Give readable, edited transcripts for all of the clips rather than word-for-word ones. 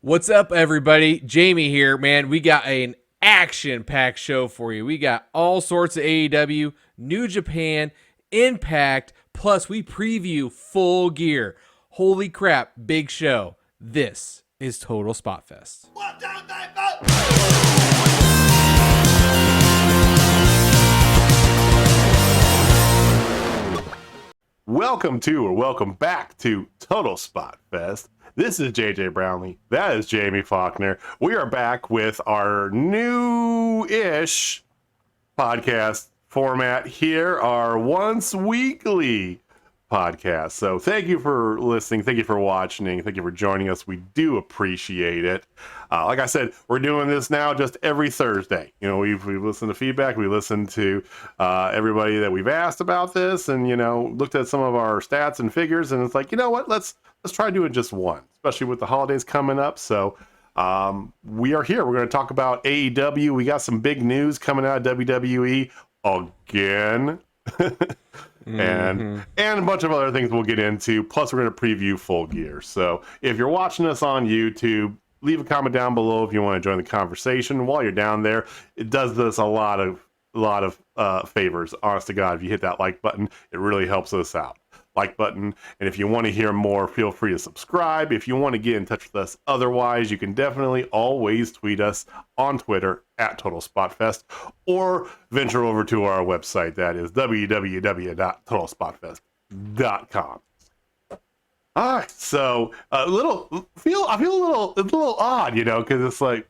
What's up, everybody? Jamie here, man. We got an action-packed show for you. We got all sorts of AEW, New Japan, Impact, plus we preview Full Gear. Holy crap, big show. This is Total Spotfest. Welcome back to Total Spotfest. This is JJ Brownlee. That is Jamie Faulkner. We are back with our new-ish podcast format here, our once weekly podcast. So thank you for listening. Thank you for watching. Thank you for joining us. We do appreciate it. Like I said, we're doing this now just every Thursday. You know, we've listened to feedback. We listened to everybody that we've asked about this, and looked at some of our stats and figures, and it's like, you know what? Let's try doing just one, especially with the holidays coming up. So we are here. We're going to talk about AEW. We got some big news coming out of WWE again. and a bunch of other things we'll get into. Plus, we're going to preview Full Gear. So if you're watching us on YouTube, leave a comment down below if you want to join the conversation. While you're down there, it does us a lot of favors. Honest to God, if you hit that like button, it really helps us out. Like button. And if you want to hear more, feel free to subscribe. If you want to get in touch with us otherwise, you can definitely always tweet us on Twitter at Total Spotfest, or venture over to our website. That is www.totalspotfest.com. All right, so I feel a little odd, because it's like,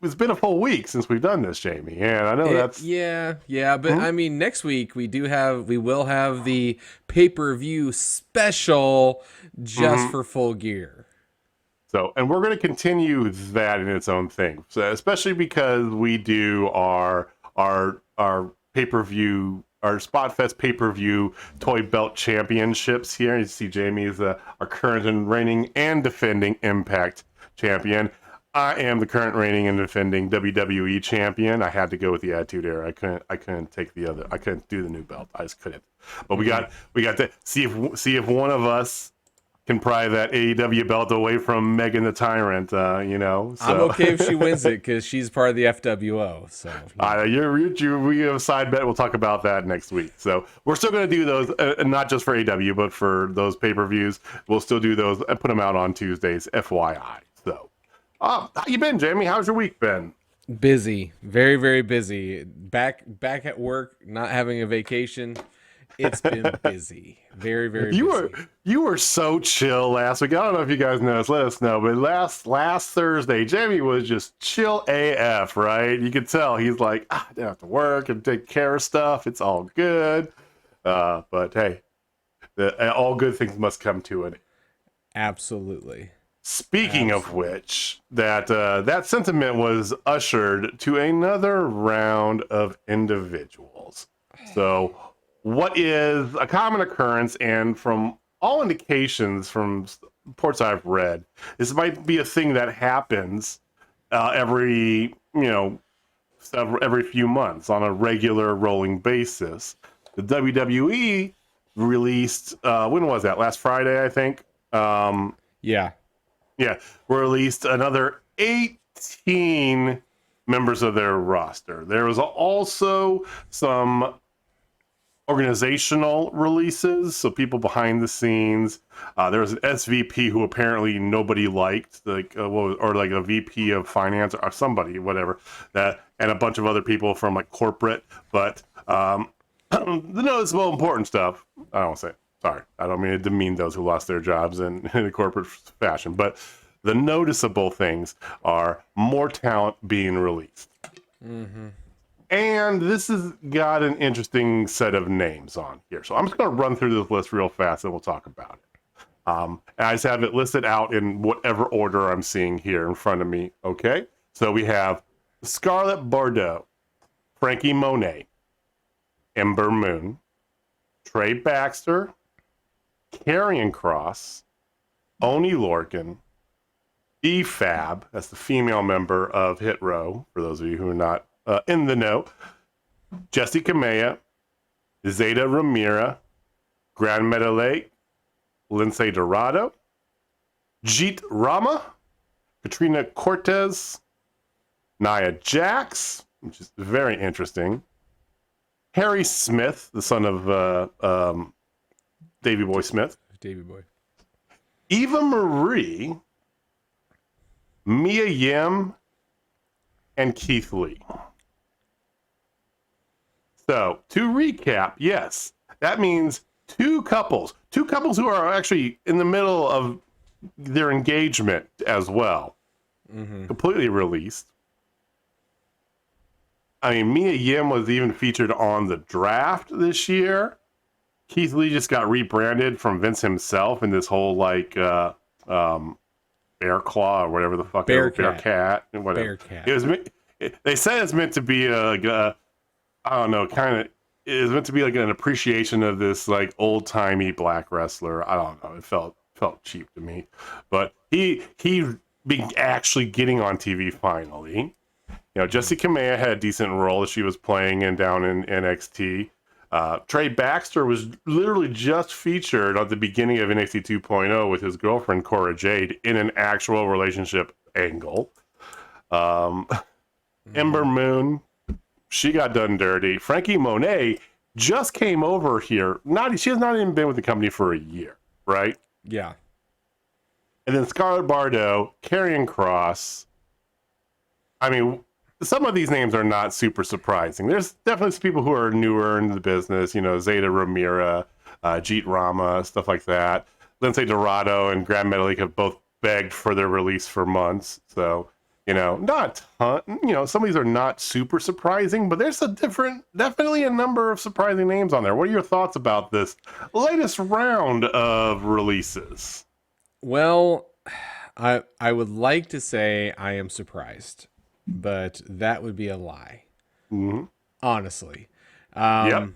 it's been a full week since we've done this, Jamie, and I know that's but I mean, next week we will have the pay-per-view special just for Full Gear. So, and we're going to continue that in its own thing, so especially because we do our pay-per-view, our Spotfest pay-per-view toy belt championships here. You see Jamie is our current and reigning and defending Impact champion. I am the current reigning and defending WWE champion. I had to go with the Attitude Era. I couldn't take the other. I couldn't do the new belt. I just couldn't. But we got to see if one of us can pry that AEW belt away from Megan the Tyrant. So. I'm okay if she wins it because she's part of the FWO. So we have a side bet. We'll talk about that next week. So we're still going to do those, not just for AEW, but for those pay-per-views. We'll still do those and put them out on Tuesdays. FYI. So. How you been, Jamie? How's your week been? Busy, very, very busy. Back at work, not having a vacation. It's been busy, very, very busy. You were so chill last week. I don't know if you guys noticed. Let us know. But last Thursday, Jamie was just chill AF, right? You could tell he's like, I don't have to work and take care of stuff. It's all good. But hey, all good things must come to an end. Absolutely. Speaking of which, that sentiment was ushered to another round of individuals. So, what is a common occurrence, and from all indications from reports I've read, this might be a thing that happens every few months on a regular rolling basis. The WWE released when was that? Last Friday, I think. Yeah, released another 18 members of their roster. There was also some organizational releases, so people behind the scenes. There was an SVP who apparently nobody liked, like a VP of finance or somebody, whatever. That, and a bunch of other people from like corporate, but the noticeable important stuff. I don't say. Sorry, I don't mean to demean those who lost their jobs in a corporate fashion, but the noticeable things are more talent being released. Mm-hmm. And this has got an interesting set of names on here. So I'm just going to run through this list real fast and we'll talk about it. And I just have it listed out in whatever order I'm seeing here in front of me. Okay, so we have Scarlett Bordeaux, Frankie Monet, Ember Moon, Trey Baxter, Karrion Kross, Oni Lorcan, E-Fab, that's the female member of Hit Row, for those of you who are not in the know, Jessie Kamea, Zeta Ramira, Gran Metalik, Lindsay Dorado, Jeet Rama, Katrina Cortez, Nia Jax, which is very interesting. Harry Smith, the son of Davey Boy Smith. Davey Boy. Eva Marie, Mia Yim, and Keith Lee. So, to recap, yes, that means two couples who are actually in the middle of their engagement as well, completely released. I mean, Mia Yim was even featured on the draft this year. Keith Lee just got rebranded from Vince himself in this whole like Bear Claw or whatever the fuck, Bearcat and whatever. Bearcat. It was. They said it's meant to be I don't know, kind of. It was meant to be like an appreciation of this like old timey black wrestler. I don't know. It felt cheap to me, but he being actually getting on TV finally. You know, Jessie Kamea had a decent role that she was playing down in NXT. Trey Baxter was literally just featured at the beginning of NXT 2.0 with his girlfriend Cora Jade in an actual relationship angle. Ember Moon, she got done dirty. Frankie Monet just came over here. She has not even been with the company for a year, right? Yeah. And then Scarlett Bordeaux, Karrion Kross. I mean, some of these names are not super surprising. There's definitely some people who are newer in the business, you know, Zeta Ramira, Jeet Rama, stuff like that. Lindsay Dorado and Grand Metalik have both begged for their release for months. So, you know, not a ton, you know, some of these are not super surprising, but there's definitely a number of surprising names on there. What are your thoughts about this latest round of releases? Well, I would like to say I am surprised, but that would be a lie. Mm-hmm. Honestly. Yep.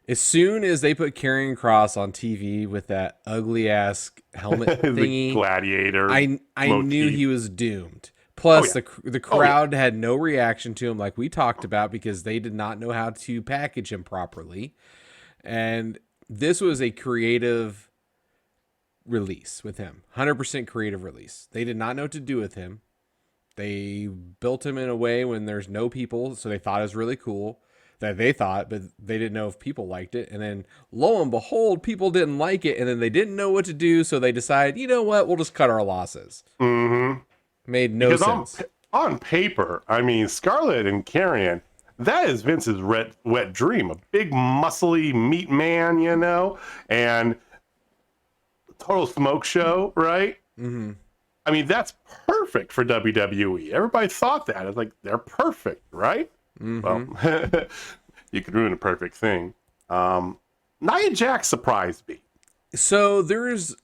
As soon as they put Karrion Kross on TV with that ugly ass helmet The thingy, gladiator. I knew he was doomed. Plus, the crowd had no reaction to him, like we talked about, because they did not know how to package him properly. And this was a creative release with him, 100% creative release. They did not know what to do with him. They built him in a way when there's no people, so they thought it was really cool. That they thought, but they didn't know if people liked it. And then, lo and behold, people didn't like it, and then they didn't know what to do, so they decided, you know what, we'll just cut our losses. Mm-hmm. Made no sense. On paper, I mean, Scarlett and Karrion, that is Vince's wet dream. A big, muscly meat man, you know? And total smoke show, right? Mm-hmm. I mean, that's perfect for WWE. Everybody thought that. It's like, they're perfect, right? Mm-hmm. Well, you could ruin a perfect thing. Nia Jax surprised me. So there's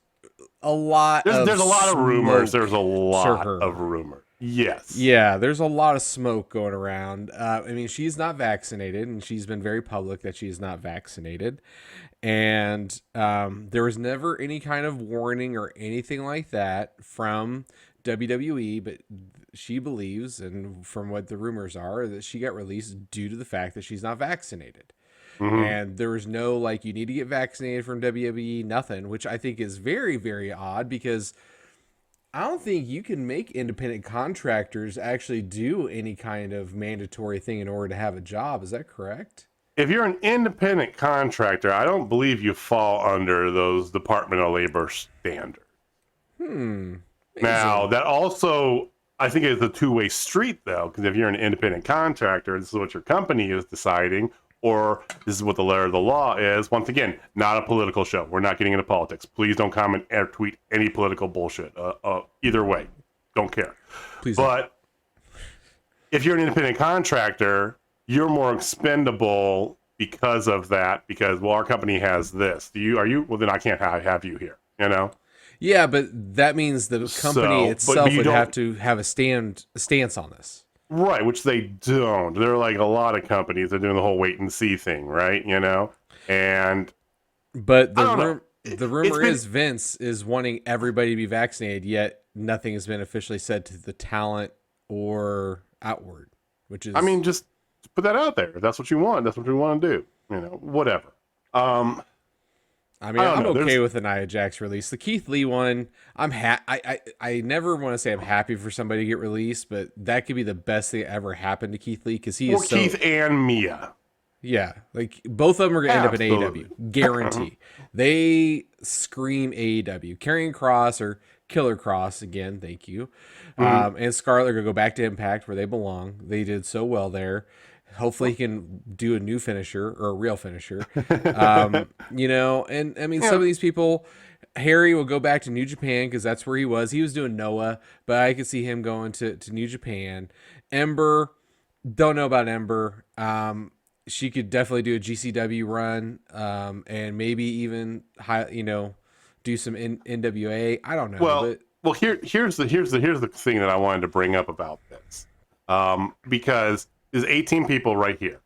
a lot There's a lot of rumors. smoke There's a lot to her. of rumors. Yes. Yeah, there's a lot of smoke going around. I mean, she's not vaccinated, and she's been very public that she's not vaccinated. And there was never any kind of warning or anything like that from WWE, but she believes, and from what the rumors are, that she got released due to the fact that she's not vaccinated. Mm-hmm. And there was no, like, you need to get vaccinated from WWE, nothing, which I think is very, very odd, because I don't think you can make independent contractors actually do any kind of mandatory thing in order to have a job. Is that correct? If you're an independent contractor, I don't believe you fall under those Department of Labor standards. Now, that also, I think, is a two-way street, though, because if you're an independent contractor, this is what your company is deciding, or this is what the letter of the law is. Once again, not a political show. We're not getting into politics. Please don't comment or tweet any political bullshit. Either way, don't care. Please but if you're an independent contractor, you're more expendable because of that. Because, well, our company has this. Are you? Well, then I can't have you here. You know. Yeah, but that means the company itself would have to have a stance on this. Right, which they don't. They're like a lot of companies. They're doing the whole wait and see thing, right? You know, but the rumor is Vince is wanting everybody to be vaccinated, yet nothing has been officially said to the talent or outward. Which is, I mean, just put that out there. If that's what you want, that's what we want to do. You know, whatever. I mean, I'm okay with the Nia Jax release. The Keith Lee one, I never want to say I'm happy for somebody to get released, but that could be the best thing that ever happened to Keith Lee because he is so. Keith and Mia. Yeah, like both of them are gonna end up in AEW, guarantee. They scream AEW. Karrion Kross or Killer Kross again, thank you, and Scarlett are gonna go back to Impact where they belong. They did so well there. Hopefully he can do a new finisher or a real finisher. You know, and I mean, some of these people, Harry will go back to New Japan because that's where he was. He was doing Noah, but I could see him going to New Japan. Ember, don't know about Ember. She could definitely do a GCW run, and maybe even do some NWA. I don't know. Here's the thing that I wanted to bring up about this, because there's 18 people right here.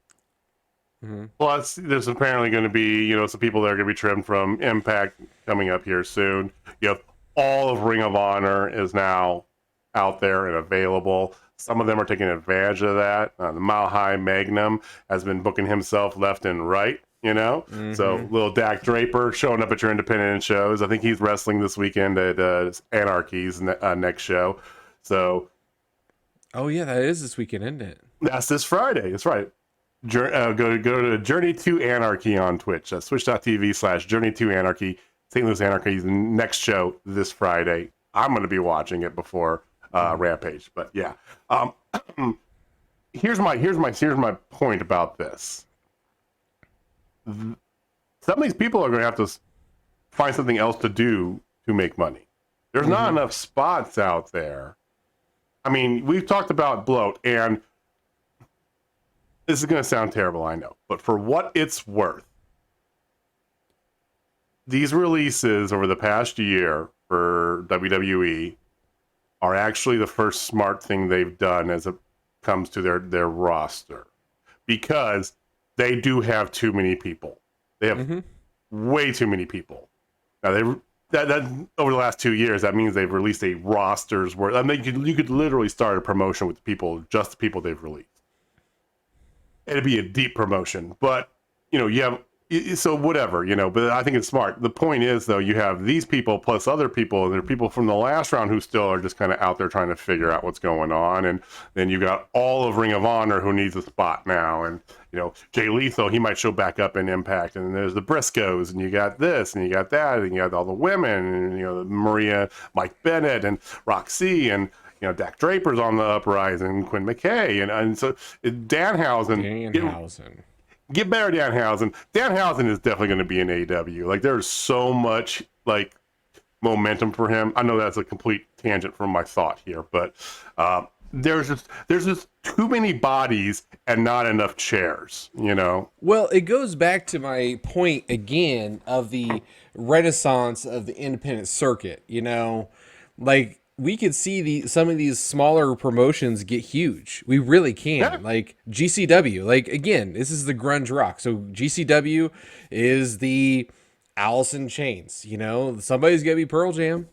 Mm-hmm. Plus, there's apparently going to be some people that are going to be trimmed from Impact coming up here soon. You have all of Ring of Honor is now out there and available. Some of them are taking advantage of that. The Mile High Magnum has been booking himself left and right, Mm-hmm. So little Dak Draper showing up at your independent shows. I think he's wrestling this weekend at Anarchy's next show. So, oh yeah, that is this weekend, isn't it? That's this Friday. That's right. Go to Journey to Anarchy on Twitch. That's twitch.tv/Journey to Anarchy. St. Louis Anarchy's next show this Friday. I'm going to be watching it before Rampage, but yeah. Here's my point about this. Some of these people are going to have to find something else to do to make money. There's not enough spots out there. I mean, we've talked about bloat, and this is going to sound terrible, I know, but for what it's worth, these releases over the past year for WWE are actually the first smart thing they've done as it comes to their roster, because they do have too many people. They have way too many people. Now that over the last 2 years, that means they've released a roster's worth. I mean, you could literally start a promotion with just the people they've released. It'd be a deep promotion, but you have. So whatever, but I think it's smart. The point is, though, you have these people plus other people, and there are people from the last round who still are just kind of out there trying to figure out what's going on. And then you got all of Ring of Honor who needs a spot now. And, Jay Lethal, he might show back up in Impact. And there's the Briscoes, and you got this, and you got that, and you got all the women, and, Maria, Mike Bennett, and Roxy, and, Dak Draper's on the uprising, Quinn McKay. And so Danhausen. Get better, Danhausen. Danhausen is definitely going to be in AEW. Like, there's so much momentum for him. I know that's a complete tangent from my thought here, but there's just too many bodies and not enough chairs. Well, it goes back to my point again of the renaissance of the independent circuit. We could see some of these smaller promotions get huge. We really can. Yeah. Like GCW. Again, this is the grunge rock. So GCW is the Alice in Chains. Somebody's gonna be Pearl Jam.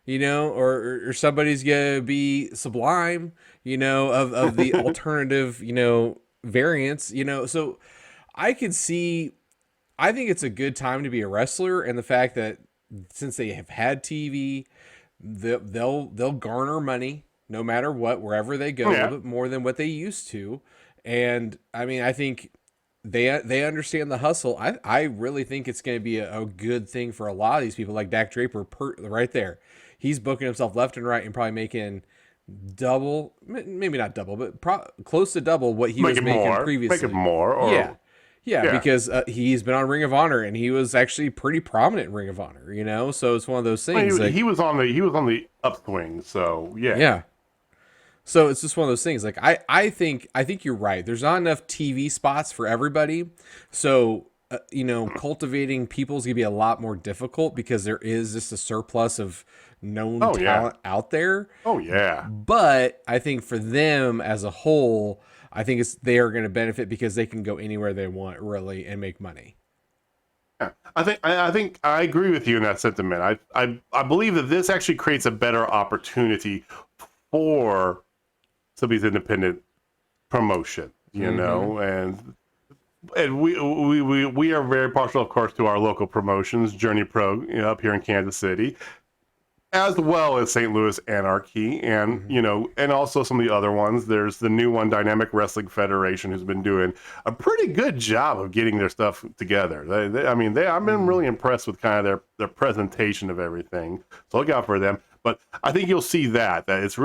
Or somebody's gonna be Sublime. Of the alternative. Variants. So I could see. I think it's a good time to be a wrestler, and the fact that since they have had TV. They'll garner money no matter what, wherever they go, a little bit more than what they used to. And I mean, I think they understand the hustle. I really think it's going to be a good thing for a lot of these people, like Dak Draper right there. He's booking himself left and right and probably making double, maybe not double, but close to double what he was making previously. Make it more. Yeah, because he's been on Ring of Honor, and he was actually pretty prominent in Ring of Honor, So it's one of those things. He was on the upswing, so yeah. Yeah. So it's just one of those things. I think you're right. There's not enough TV spots for everybody, so cultivating people is gonna be a lot more difficult because there is just a surplus of known talent out there. Oh yeah. But I think for them as a whole, I think they are going to benefit because they can go anywhere they want, really, and make money. Yeah. I think I agree with you in that sentiment. I believe that this actually creates a better opportunity for some of these independent promotion, and And we are very partial, of course, to our local promotions, Journey Pro, up here in Kansas City, as well as St. Louis Anarchy, and and also some of the other ones. There's the new one, Dynamic Wrestling Federation, who's been doing a pretty good job of getting their stuff together. I've been really impressed with kind of their presentation of everything. So look out for them. But I think you'll see that it's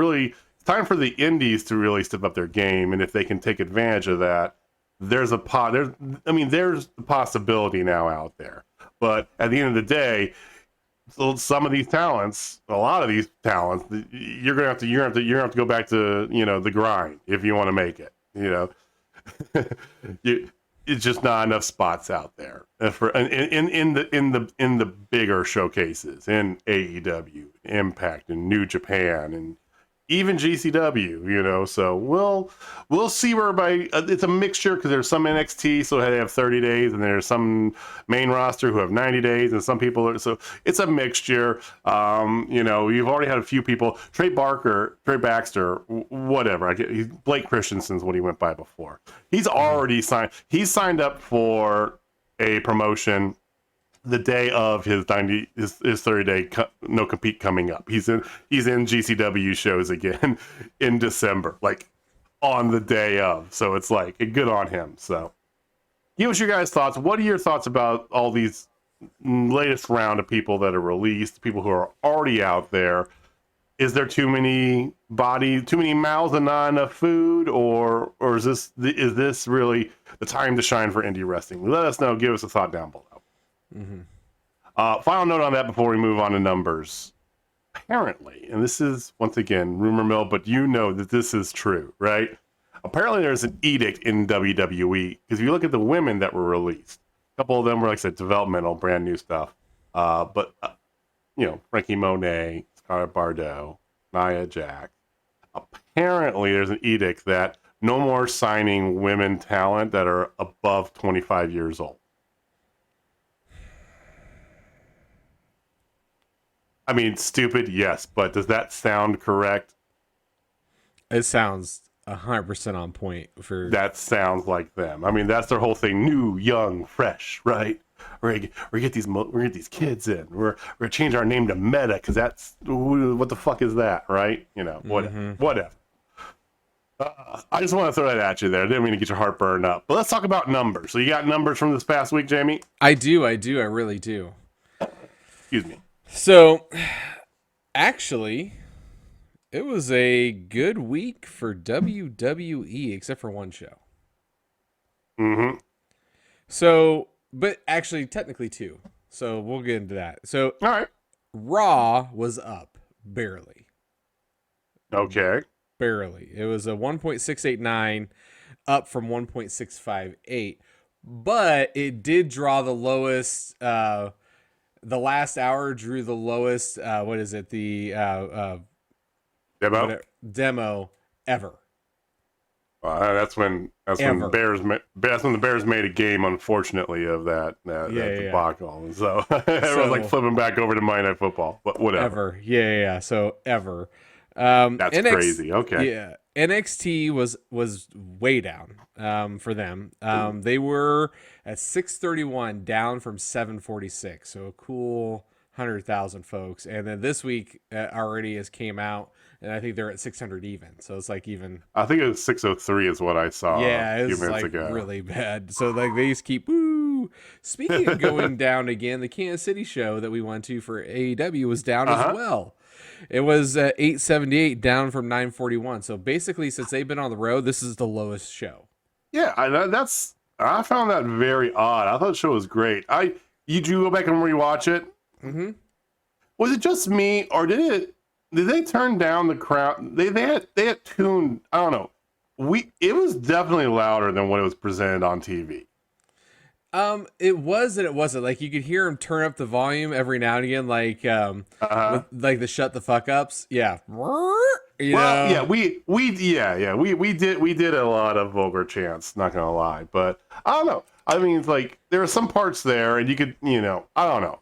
time for the indies to really step up their game, and if they can take advantage of that, there's the possibility now out there. But at the end of the day, so some of these talents, a lot of these talents, you're gonna have to go back to the grind if you want to make it. It's just not enough spots out there for in the bigger showcases in AEW, Impact, and New Japan, and even GCW, so we'll see where it's a mixture, because there's some NXT, so they have 30 days, and there's some main roster who have 90 days, and some people so it's a mixture. You've already had a few people, Trey Baxter, whatever. Blake Christensen's what he went by before. He's already signed up for a promotion the day of his 30-day no compete coming up. He's in GCW shows again in December, like on the day of. So it's like good on him. So give us your guys' thoughts. What are your thoughts about all these latest round of people that are released, people who are already out there? Is there too many mouths and not enough food, or is this really the time to shine for indie wrestling? Let us know. Give us a thought down below. Final note on that before we move on to numbers. Apparently, and this is once again rumor mill, but that this is true, right? Apparently, there's an edict in WWE, because if you look at the women that were released, a couple of them were, like I said, developmental, brand new stuff. But Frankie Monet, Scarlett Bordeaux, Nia Jax. Apparently, there's an edict that no more signing women talent that are above 25 years old. I mean, stupid, yes, but does that sound correct? It sounds 100% on point for. That sounds like them. I mean, that's their whole thing: new, young, fresh, right? We're gonna get these kids in. We're gonna change our name to Meta, because that's what the fuck is that, right? Whatever. I just want to throw that at you there. I didn't mean to get your heart burned up. But let's talk about numbers. So you got numbers from this past week, Jamie? I do. I really do. Excuse me. So, actually, it was a good week for WWE, except for one show. So, but actually, technically two. So we'll get into that. So, all right. Raw was up barely. Okay. Barely. It was a 1.689, up from 1.658, but it did draw the lowest. The last hour drew the lowest. What is it? The demo ever. That's when the Bears made a game, unfortunately, of that debacle. Yeah. So everyone's like flipping back over to Monday Night Football, but whatever. Yeah. So ever. That's crazy. Okay. Yeah. NXT was way down for them. They were at 631, down from 746. So a cool 100,000 folks. And then this week already has came out, and I think they're at 600 even. So it's like even. I think it was 603 is what I saw. Yeah, a few it's minutes like ago. really bad. So like they just keep woo. Speaking of going down again, the Kansas City show that we went to for AEW was down as well. It was 878, down from 941. So basically, since they've been on the road, this is the lowest show. Yeah, I found that very odd. I thought the show was great. You go back and rewatch it? Mm-hmm. Was it just me, or did they turn down the crowd? They had tuned. I don't know. It was definitely louder than what it was presented on TV. It was and it wasn't. Like you could hear him turn up the volume every now and again, like with, like the shut the fuck ups. Yeah. We did a lot of vulgar chants, not gonna lie, but I don't know. I mean, like there are some parts there, and you could, I don't know.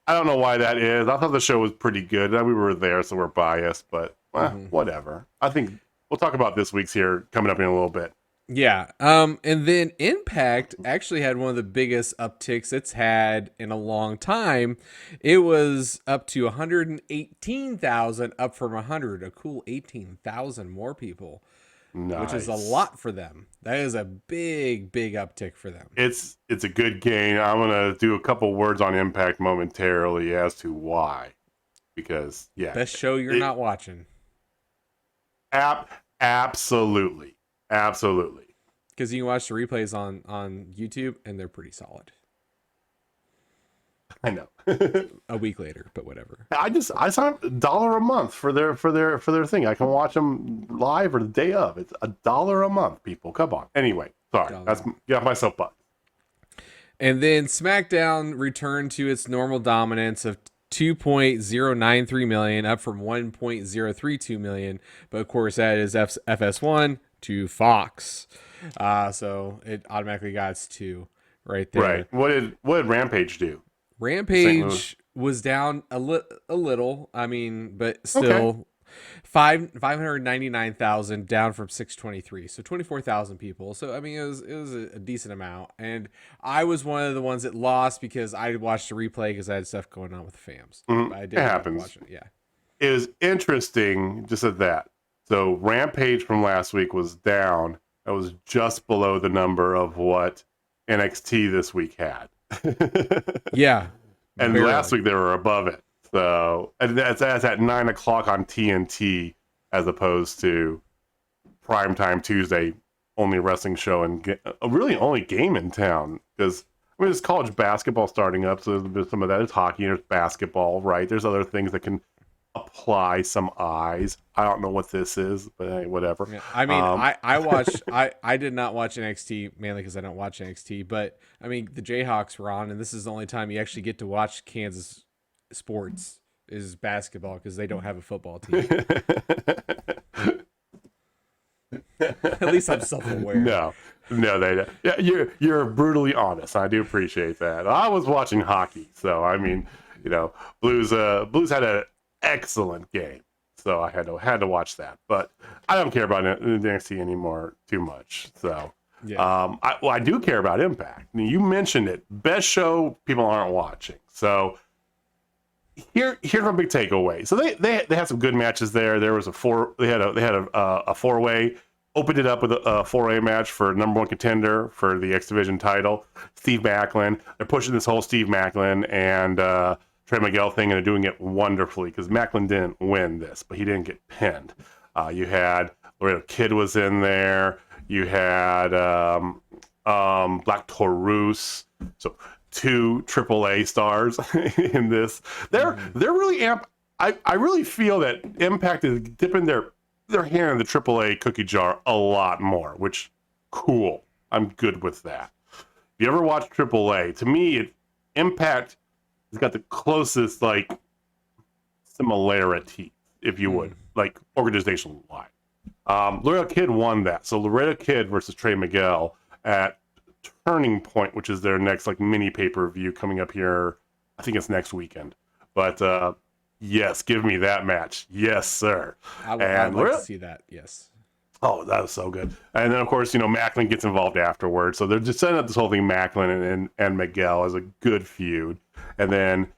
I don't know why that is. I thought the show was pretty good. We were there, so we're biased, but whatever. I think we'll talk about this week's here coming up in a little bit. Yeah. And then Impact actually had one of the biggest upticks it's had in a long time. It was up to 118,000, up from 100, a cool 18,000 more people, which is a Nice. lot for them. That is a big, big uptick for them. It's a good game. I'm gonna do a couple words on Impact momentarily as to why, because yeah, Best show you're it not watching. absolutely, absolutely. Because you can watch the replays on YouTube and they're pretty solid. I know. A week later, but whatever. I sign up $1 a month for their thing. I can watch them live or the day of. It's $1 a month, people. Come on. Anyway, sorry. That's get off my soapbox. And then SmackDown returned to its normal dominance of 2.093 million, up from 1.032 million. But of course, that is FS1 to Fox. So it automatically got its 2 right there. Right. What did Rampage do? Rampage was down a little. I mean, but still Okay. 599,000 down from 623. So 24,000 people. So I mean, it was a decent amount. And I was one of the ones that lost because I watched the replay because I had stuff going on with the fams. Mhm. But I It did happens. watch it. Yeah. It was interesting just at that. So Rampage from last week was down. That was just below the number of what NXT this week had. Yeah. And barely. last week they were above it. So and that's at 9 o'clock on TNT as opposed to primetime Tuesday, only wrestling show and really only game in town. Because I mean, there's college basketball starting up, so there's some of that. There's hockey, there's basketball, right? There's other things that can apply some eyes. I don't know what this is, but hey, whatever. Yeah, I mean, I watched. I did not watch NXT mainly because I don't watch NXT. But I mean, the Jayhawks were on, and this is the only time you actually get to watch Kansas sports is basketball because they don't have a football team. At least I'm self-aware. No, they don't. Yeah, you're brutally honest. I do appreciate that. I was watching hockey, so I mean, Blues had an excellent game, so I had to watch that. But I don't care about NXT anymore too much. So Yeah. I do care about Impact. I mean, you mentioned it, best show people aren't watching. So here's my big takeaway. So they had some good matches there. There was a 4-way. Opened it up with a 4-way match for number 1 contender for the X Division title, Steve Macklin. They're pushing this whole Steve Macklin and Trey Miguel thing, and they're doing it wonderfully because Macklin didn't win this, but he didn't get pinned. You had Laredo Kid was in there. You had Black Taurus. So 2 AAA stars in this. They're really I really feel that Impact is dipping their hand in the AAA cookie jar a lot more, which cool. I'm good with that. If you ever watch AAA, to me, Impact has got the closest similarity, if you would, like organizational wise. Laredo Kid won that. So Laredo Kid versus Trey Miguel at Turning Point, which is their next mini pay-per-view coming up here. I think it's next weekend. But yes, give me that match. Yes, sir. I'd like to see that. Yes. Oh, that was so good. And then, of course, Macklin gets involved afterwards. So they're just setting up this whole thing, Macklin and Miguel, as a good feud. And then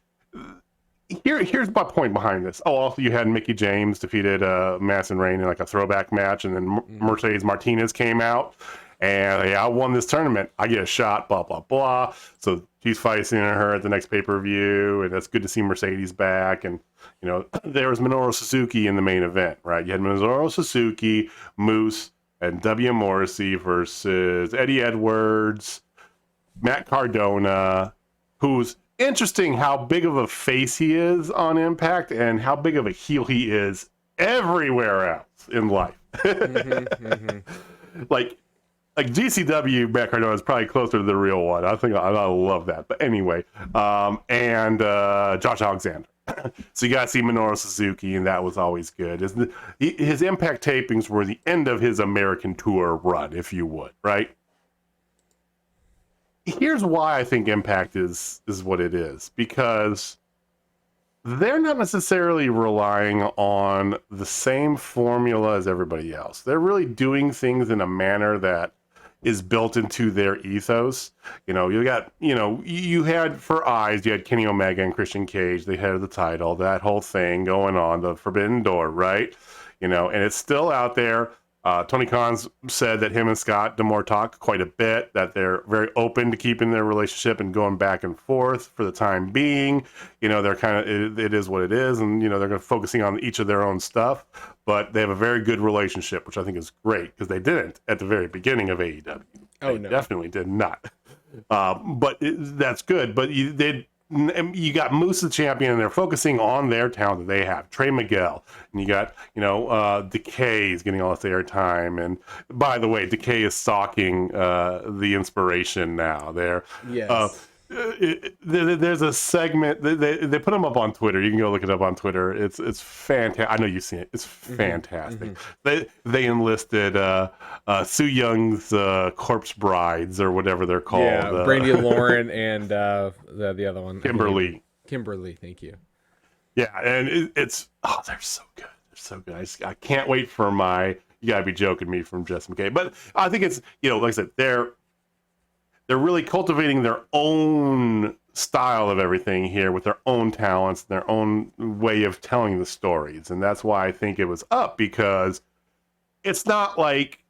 here's my point behind this. Oh, also, you had Mickey James defeated Madison Rayne in a throwback match. And then Mercedes Martinez came out. And I won this tournament. I get a shot, blah, blah, blah. So she's fighting her at the next pay-per-view. And it's good to see Mercedes back. And, there was Minoru Suzuki in the main event, right? You had Minoru Suzuki, Moose, and W. Morrissey versus Eddie Edwards, Matt Cardona, who's interesting how big of a face he is on Impact and how big of a heel he is everywhere else in life. Like GCW, Matt Cardona is probably closer to the real one. I love that. But anyway, and Josh Alexander. So you got to see Minoru Suzuki, and that was always good. His Impact tapings were the end of his American tour run, if you would, right? Here's why I think Impact is what it is. Because they're not necessarily relying on the same formula as everybody else. They're really doing things in a manner that is built into their ethos. You got, you had for eyes, you had Kenny Omega and Christian Cage. They had the title, that whole thing going on, the Forbidden Door, right? And it's still out there. Tony Khan's said that him and Scott D'Amore talk quite a bit, that they're very open to keeping their relationship and going back and forth for the time being. They're kind of, it is what it is, and they're going to focusing on each of their own stuff, but they have a very good relationship, which I think is great, because they didn't at the very beginning of AEW. Oh, they no. definitely did not. But that's good. But you got Moose the champion, and they're focusing on their talent that they have. Trey Miguel, and you got Decay is getting all this airtime. And by the way, Decay is stalking the Inspiration now. Yes. There's a segment they put them up on Twitter. You can go look it up on Twitter. It's fantastic. I know you've seen it. It's fantastic. They enlisted Sue Young's Corpse Brides, or whatever they're called. Yeah, Brandy Lauren and the other one, Kimberly. Kimberly, thank you. Yeah, and it's they're so good. They're so good. I can't wait for my "You Gotta Be Joking Me" from Jess McKay. But I think it's like I said, they're really cultivating their own style of everything here, with their own talents, their own way of telling the stories. And that's why I think it was up, because it's not like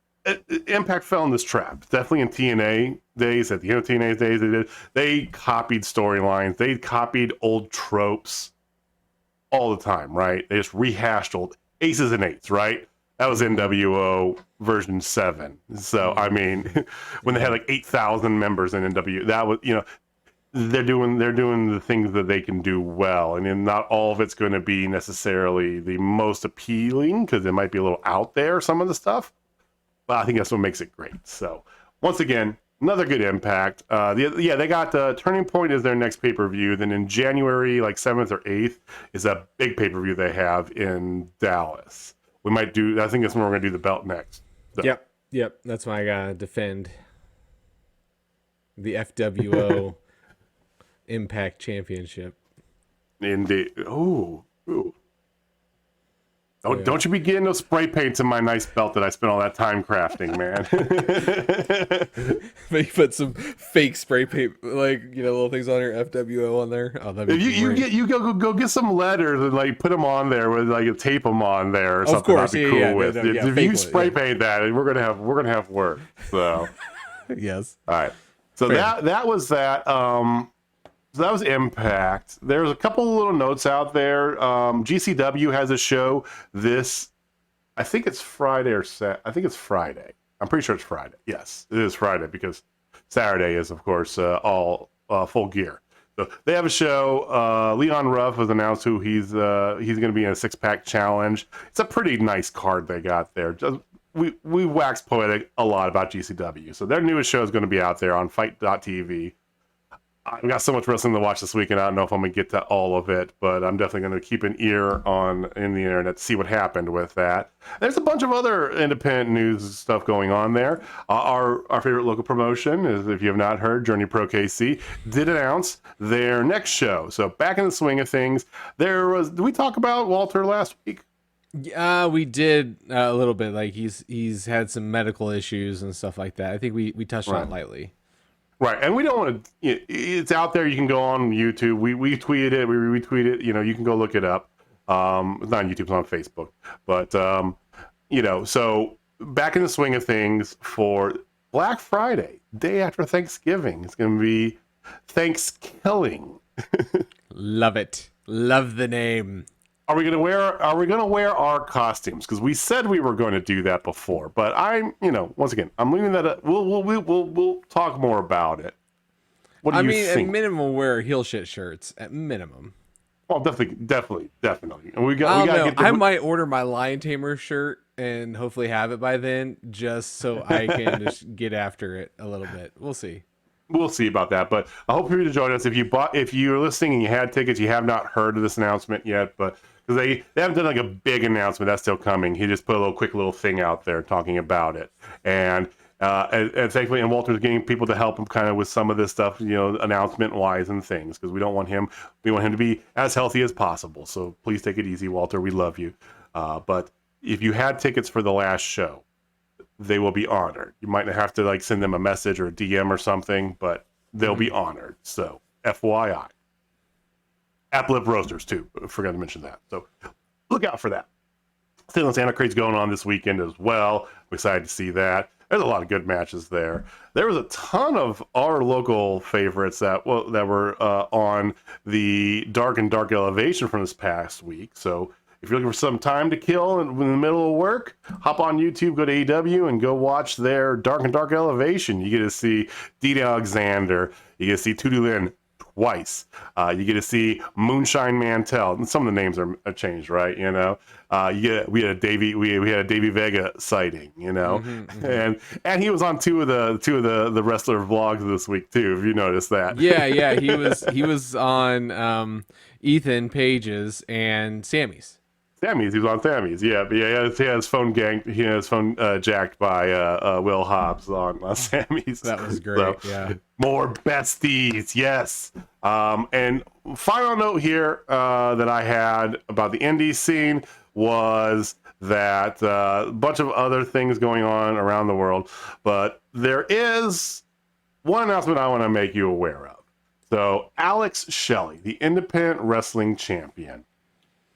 Impact fell in this trap. Definitely in TNA days, at the end of TNA days, they copied storylines, they copied old tropes all the time, right? They just rehashed old aces and eights, right? That was NWO version 7. So, I mean, when they had like 8,000 members in NWO, that was, they're doing the things that they can do well. And then not all of it's going to be necessarily the most appealing, because it might be a little out there, some of the stuff. But I think that's what makes it great. So, once again, another good Impact. They got Turning Point is their next pay-per-view. Then in January, like 7th or 8th, is a big pay-per-view they have in Dallas. We might do, I think that's when we're going to do the belt next. So. Yep. That's why I got to defend the FWO Impact Championship. Indeed. Ooh. Don't you be getting those spray paints in my nice belt that I spent all that time crafting, man. Maybe put some fake spray paint, little things on your FWO on there. Oh, that'd be you go get some letters and put them on there with tape them on there or something. Of course, I'd be cool with. If you one, spray paint that, we're gonna have work. So yes. All right. So that was that. So that was Impact. There's a couple of little notes out there. GCW has a show I think it's Friday or I think it's Friday. I'm pretty sure it's Friday. Yes, it is Friday, because Saturday is, of course, all Full Gear. So they have a show. Leon Ruff has announced who he's going to be in a 6-pack challenge. It's a pretty nice card they got there. We wax poetic a lot about GCW. So their newest show is going to be out there on Fight.tv. I've got so much wrestling to watch this weekend. I don't know if I'm going to get to all of it, but I'm definitely going to keep an ear in the internet to see what happened with that. There's a bunch of other independent news stuff going on there. Our favorite local promotion is, if you have not heard, Journey Pro KC did announce their next show. So back in the swing of things, did we talk about Walter last week? We did a little bit. He's had some medical issues and stuff like that. I think we touched on it lightly. Right, and we don't want to. It's out there. You can go on YouTube. We tweeted it. We retweeted it. You can go look it up. It's not on YouTube. It's on Facebook. But so back in the swing of things for Black Friday, day after Thanksgiving. It's going to be Thanksgiving. Love it. Love the name. Are we gonna wear our costumes? Because we said we were going to do that before, but once again, I'm leaving that up. We'll talk more about it. What do you think? At minimum, we'll wear heel shit shirts. At minimum. Well, definitely. And I might order my Lion Tamer shirt and hopefully have it by then, just so I can just get after it a little bit. We'll see. We'll see about that, but I hope you're to join us. If you're listening and you had tickets, you have not heard of this announcement yet, but because they haven't done a big announcement, that's still coming. He just put a quick little thing out there talking about it, and thankfully, and Walter's getting people to help him kind of with some of this stuff, announcement wise and things, because we want him to be as healthy as possible. So please take it easy, Walter. We love you. But if you had tickets for the last show, they will be honored. You might have to like send them a message or a DM or something, but they'll be honored. So FYI. Uplift Roasters too. Forgot to mention that. So look out for that. Stainless Santa Crate's going on this weekend as well. I'm excited to see that. There's a lot of good matches there. There was a ton of our local favorites that were on the Dark and Dark Elevation from this past week. So if you're looking for some time to kill in the middle of work, hop on YouTube, go to AEW, and go watch their Dark and Dark Elevation. You get to see Dean Alexander. You get to see Tudu Lin twice. You get to see Moonshine Mantell. And some of the names are changed, right? You know, we had a Davey Vega sighting. You know, and he was on two of the wrestler vlogs this week too. If you noticed that. Yeah, he was on Ethan Page's and Sammy's. Sammy's, he was on Sammy's, yeah. But yeah, he had his phone jacked by Will Hobbs on Sammy's. That was great, so, yeah. More besties, yes. And final note here that I had about the indie scene was that a bunch of other things going on around the world, but there is one announcement I want to make you aware of. So Alex Shelley, the independent wrestling champion,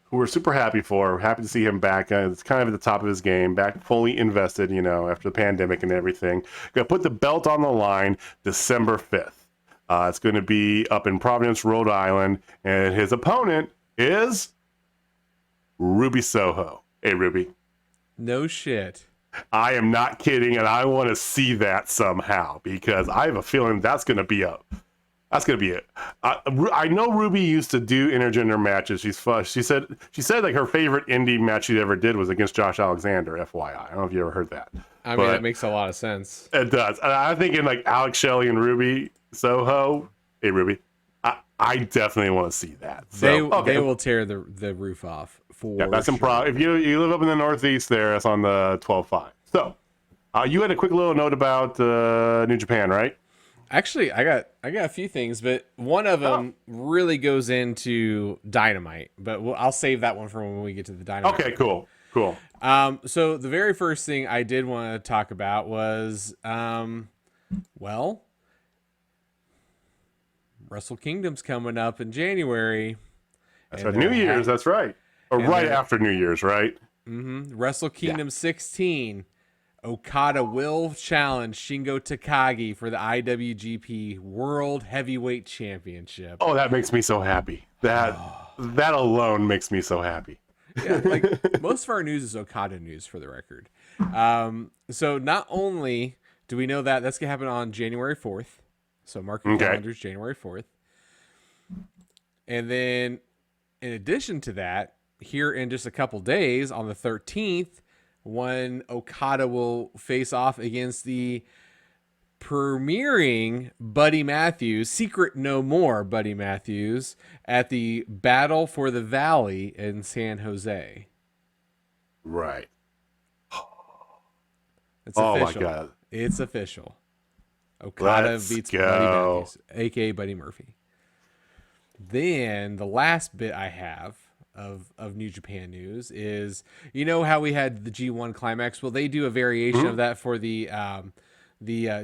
who we're super happy to see him back. It's kind of at the top of his game, back fully invested, you know, after the pandemic and everything. Going to put the belt on the line December 5th. It's going to be up in Providence, Rhode Island, and his opponent is Ruby Soho. Hey, Ruby. No shit. I am not kidding, and I want to see that somehow because I have a feeling that's going to be it. I know Ruby used to do intergender matches. She said like her favorite indie match she ever did was against Josh Alexander. FYI, I don't know if you ever heard that. I mean, that makes a lot of sense. It does. And I'm thinking like Alex Shelley and Ruby Soho. Hey, Ruby, I definitely want to see that. So, they will tear the roof off for. Yeah, that's sure. improv. If you live up in the Northeast, that's on the 12-5. So, you had a quick little note about New Japan, right? Actually, I got a few things, but one of them really goes into Dynamite. But I'll save that one for when we get to the Dynamite. Okay, cool. So the very first thing I did want to talk about was, Wrestle Kingdom's coming up in January. That's right. New Year's. That's right. Or right after New Year's, right? Mm-hmm. Wrestle Kingdom 16. Okada will challenge Shingo Takagi for the IWGP World Heavyweight Championship. Oh, that makes me so happy. That alone makes me so happy. Yeah, like most of our news is Okada news for the record. So not only do we know that that's going to happen on January 4th. So mark your calendars, January 4th. And then in addition to that, here in just a couple days on the 13th, when Okada will face off against the premiering Buddy Matthews, Secret No More Buddy Matthews, at the Battle for the Valley in San Jose. Right. It's official. My God. It's official. Okada beats Buddy Matthews, a.k.a. Buddy Murphy. Then the last bit I have of New Japan news is, you know how we had the G1 Climax? Well, they do a variation of that for the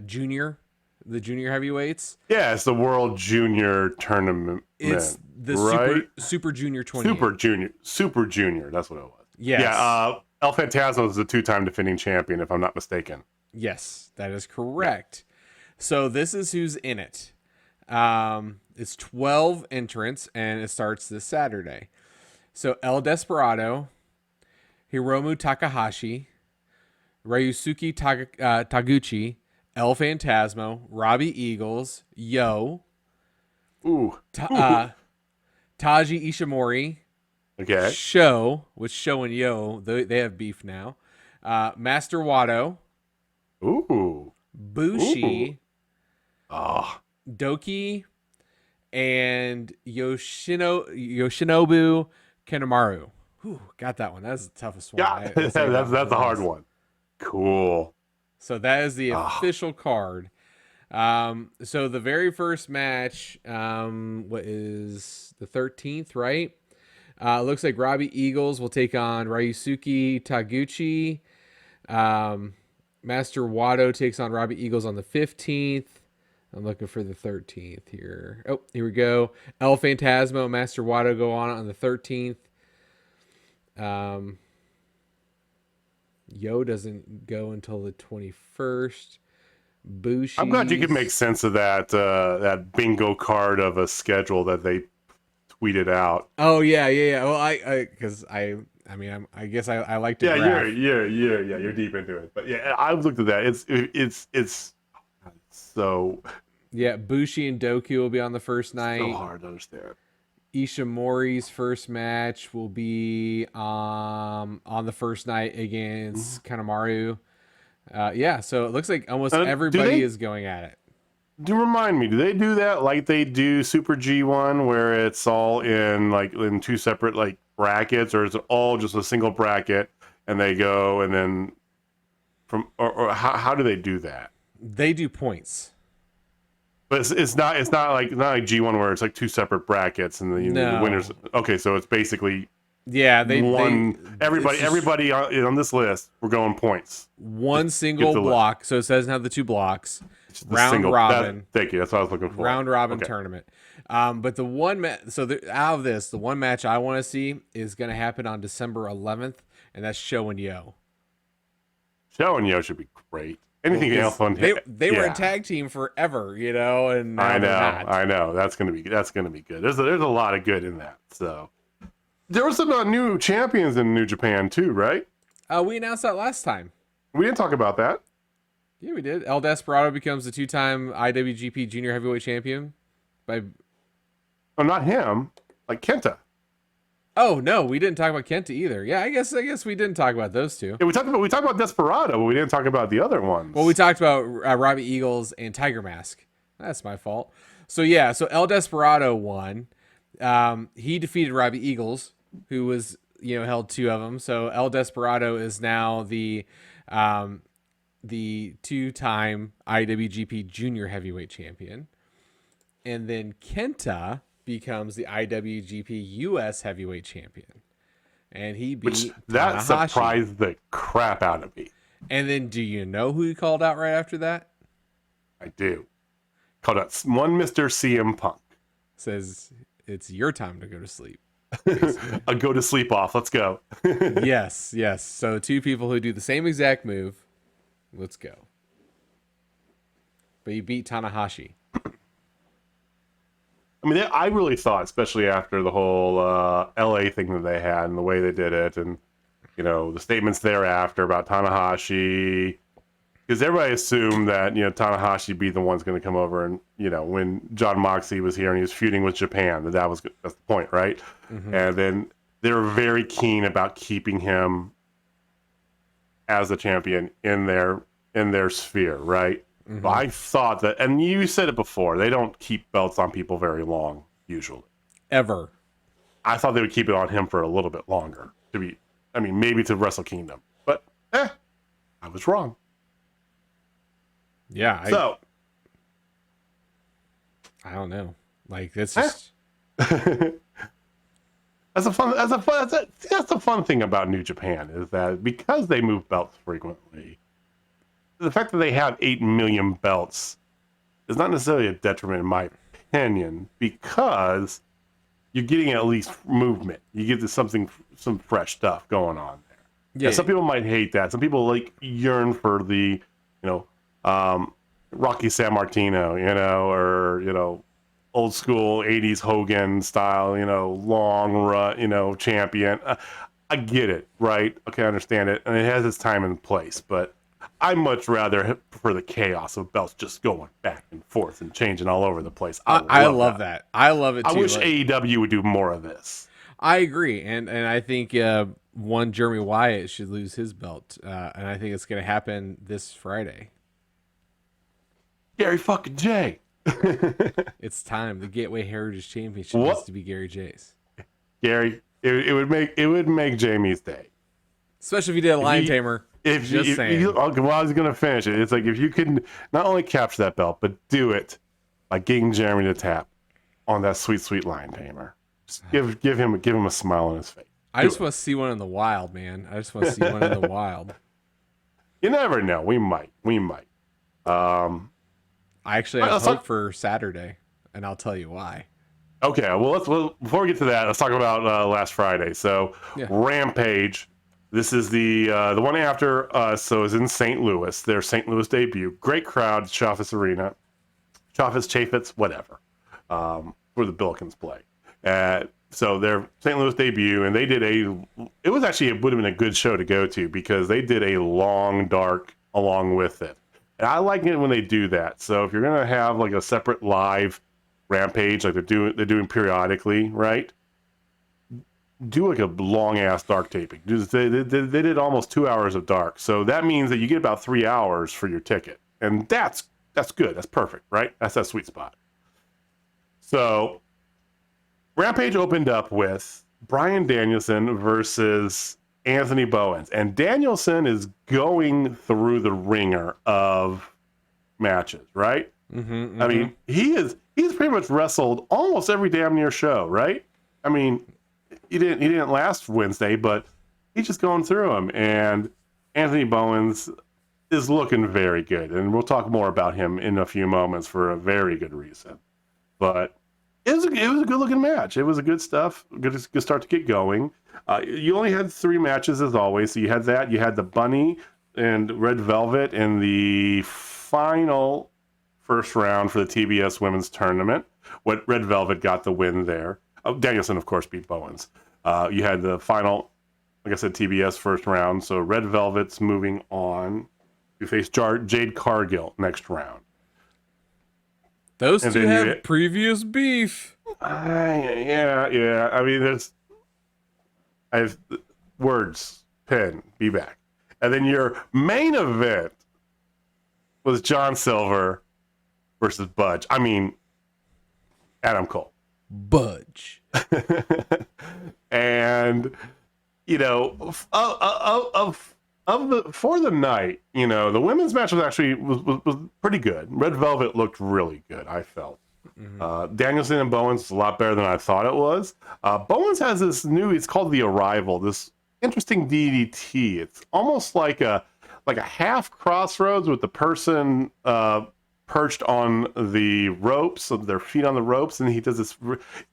junior heavyweights. Yeah, it's the World Junior Tournament. It's the Super Junior 28. Super Junior. That's what it was. Yes. Yeah. El Phantasmo is the 2-time defending champion, if I'm not mistaken. Yes, that is correct. So this is who's in it. It's 12 entrants, and it starts this Saturday. So El Desperado, Hiromu Takahashi, Ryusuke Taguchi, El Phantasmo, Robbie Eagles, Yo, Taji Ishimori, Sho, which Sho and Yo, they have beef now, Master Wato, Bushi, Doki, and Yoshinobu Kanemaru. Got that one. That's the toughest one. Yeah, that's a hard one. Cool. So that is the official card. So the very first match, what is the 13th, right? Looks like Robbie Eagles will take on Ryusuke Taguchi. Master Wato takes on Robbie Eagles on the 15th. I'm looking for the 13th here. Oh, here we go. El Phantasmo and Master Wato go on the 13th. Yo doesn't go until the 21st. Bushi. I'm glad you can make sense of that bingo card of a schedule that they tweeted out. Oh yeah. Well, I guess I like to. Yeah, graph. you're deep into it. But yeah, I've looked at that. It's so. Yeah, Bushi and Doku will be on the first night. So hard to understand. Ishimori's first match will be on the first night against Kanemaru. Yeah, so it looks like almost everybody is going at it. Do remind me, do they do that like they do Super G1 where it's all in two separate brackets, or is it all just a single bracket and they go and then or how do they do that? They do points. But it's not like G1 where it's like two separate brackets and the winners. Okay, so it's basically everybody on this list, we're going points. One single block, so it doesn't have the two blocks. Round robin. Thank you. That's what I was looking for. Round robin tournament. But the one out of this, the one match I want to see is going to happen on December 11th, and that's Show and Yo. Show and Yo should be great. Anything else on they were a tag team forever, and now I know that's gonna be good. There's a lot of good in that. So there was some new champions in New Japan too, right? We announced that last time. We didn't talk about that. Yeah, we did. El Desperado becomes the 2-time IWGP Junior Heavyweight Champion. Oh, not him. Like Kenta. Oh no, we didn't talk about Kenta either. Yeah, I guess we didn't talk about those two. Yeah, we talked about Desperado, but we didn't talk about the other ones. Well, we talked about Robbie Eagles and Tiger Mask. That's my fault. So yeah, so El Desperado won. He defeated Robbie Eagles, who was held two of them. So El Desperado is now the 2-time IWGP Junior Heavyweight Champion, and then Kenta becomes the IWGP US Heavyweight Champion, and he beat that Tanahashi. Surprised the crap out of me. And then, do you know who he called out right after that? I do. Called out one Mr. CM Punk. Says it's your time to go to sleep. I'll go to sleep off. Let's go. Yes. So two people who do the same exact move. Let's go. But he beat Tanahashi. I mean, I really thought, especially after the whole LA thing that they had and the way they did it, and the statements thereafter about Tanahashi, because everybody assumed that Tanahashi would be the one's going to come over, and when John Moxley was here and he was feuding with Japan, that's the point, right? Mm-hmm. And then they were very keen about keeping him as a champion in their sphere, right? Mm-hmm. I thought that, and you said it before, they don't keep belts on people very long, usually. Ever. I thought they would keep it on him for a little bit longer, maybe to Wrestle Kingdom. But, I was wrong. Yeah. I don't know. That's just... That's the fun thing about New Japan, is that because they move belts frequently, the fact that they have 8 million belts is not necessarily a detriment, in my opinion, because you're getting at least movement. You get some fresh stuff going on there. Yeah. And some people might hate that. Some people yearn for the, Rocky Sammartino, or old school 80s Hogan style, long run, champion. I get it, right? Okay, I understand it, and it has its time and place, but I much rather prefer the chaos of belts just going back and forth and changing all over the place. I love that. I love it too. I wish AEW would do more of this. I agree, and I think one Jeremy Wyatt should lose his belt, and I think it's going to happen this Friday. Gary fucking Jay. It's time. The Gateway Heritage Championship needs to be Gary Jay's. Gary, it would make Jamie's day, especially if you did a lion tamer. I was going to finish it. It's like, if you could not only capture that belt, but do it by getting Jeremy to tap on that sweet, sweet lion tamer. Just give him a smile on his face. I just want to see one in the wild, man. I just want to see one in the wild. You never know. We might. I actually have let's hope talk. for Saturday, and I'll tell you why. Okay, well, before we get to that, let's talk about last Friday. So, Yeah. Rampage. This is the one after us. So it's in St. Louis. Their St. Louis debut. Great crowd. Chaffetz Arena. Chaffetz, whatever. Where the Billikens play. So their St. Louis debut, and they did it would have been a good show to go to because they did a long dark along with it. And I like it when they do that. So if you're going to have like a separate live Rampage, like they're doing periodically, right? Do like a long ass dark taping. They did almost 2 hours of dark. So that means that you get about 3 hours for your ticket. And that's good. That's perfect, right? That's that sweet spot. So Rampage opened up with Bryan Danielson versus Anthony Bowens. And Danielson is going through the ringer of matches, right? I mean, he's pretty much wrestled almost every damn near show, right? I mean, he didn't last Wednesday, but he's just going through them. And Anthony Bowens is looking very good. And we'll talk more about him in a few moments for a very good reason. But it was a good looking match. It was a good stuff. Good start to get going. You only had 3 matches as always. So you had that. You had the Bunny and Red Velvet in the final first round for the TBS Women's Tournament. What Red Velvet got the win there. Danielson, of course, beat Bowens. You had the final, like I said, TBS first round. So Red Velvet's moving on. You face Jade Cargill next round. Those two have previous beef. Yeah. I mean, I have words, pen, be back. And then your main event was John Silver versus Budge. I mean, Adam Cole. Budge. And, you know, for the night, you know, the women's match was pretty good. Red Velvet looked really good, I felt. Danielson and Bowens is a lot better than I thought it was. Bowens has this it's called the Arrival, this interesting DDT. It's almost like a half crossroads with the person perched on the ropes, of their feet on the ropes, and he does this.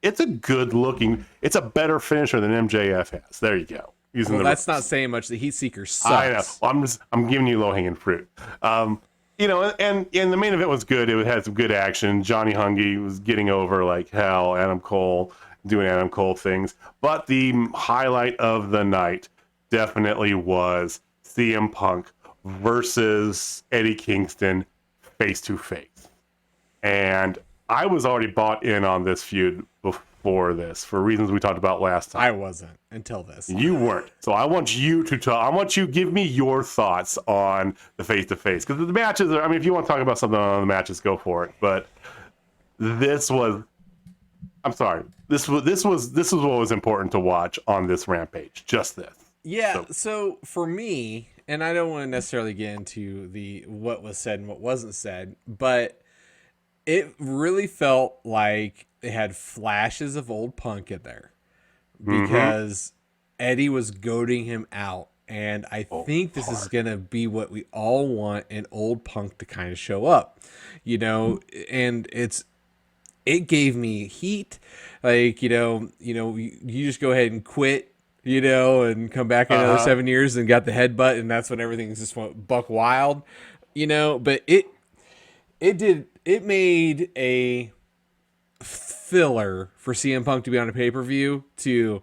It's a good looking. It's a better finisher than MJF has. There you go. Well, that's not saying much. The Heat Seeker sucks. I know. I'm giving you low hanging fruit. You know, and the main event was good. It had some good action. Johnny Hungy was getting over like hell. Adam Cole doing Adam Cole things. But the highlight of the night definitely was CM Punk versus Eddie Kingston face to face. And I was already bought in on this feud before this for reasons we talked about last time. I wasn't until this. You weren't. So I want you to talk. I want you to give me your thoughts on the face to face, because the matches are, I mean, if you want to talk about something on the matches, go for it. But this was, I'm sorry. This was what was important to watch on this Rampage. Just this. Yeah. So for me, and I don't want to necessarily get into the what was said and what wasn't said, but it really felt like it had flashes of old Punk in there because Eddie was goading him out. And I think this is going to be what we all want in old Punk to kind of show up, you know, and it gave me heat. Like, you just go ahead and quit, you know, and come back in another 7 years and got the headbutt. And that's when everything just went buck wild, you know, but it made a filler for CM Punk to be on a pay-per-view to,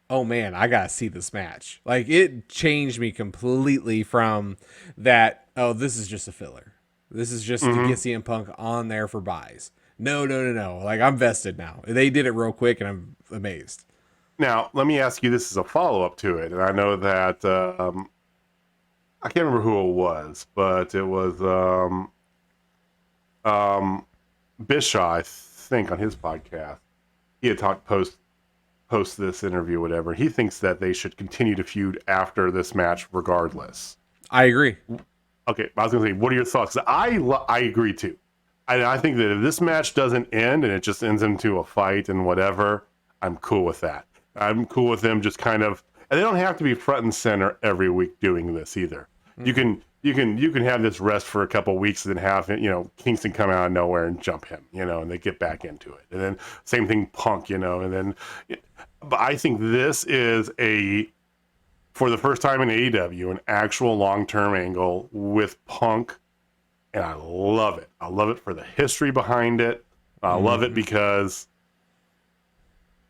oh man, I gotta see this match. Like, it changed me completely from that, oh, this is just a filler. This is just to get CM Punk on there for buys. No. Like, I'm vested now. They did it real quick and I'm amazed. Now, let me ask you this as a follow-up to it. And I know that, I can't remember who it was, but it was Bishaw, I think, on his podcast. He had talked post this interview, whatever. He thinks that they should continue to feud after this match, regardless. I agree. Okay, I was going to say, what are your thoughts? I agree too. I think that if this match doesn't end and it just ends into a fight and whatever, I'm cool with that. I'm cool with them just kind of, and they don't have to be front and center every week doing this either. You can you can have this rest for a couple of weeks and then have Kingston come out of nowhere and jump him, and they get back into it, and then same thing Punk, and then. But I think this is for the first time in AEW, an actual long-term angle with Punk, and I love it. I love it for the history behind it. I love it because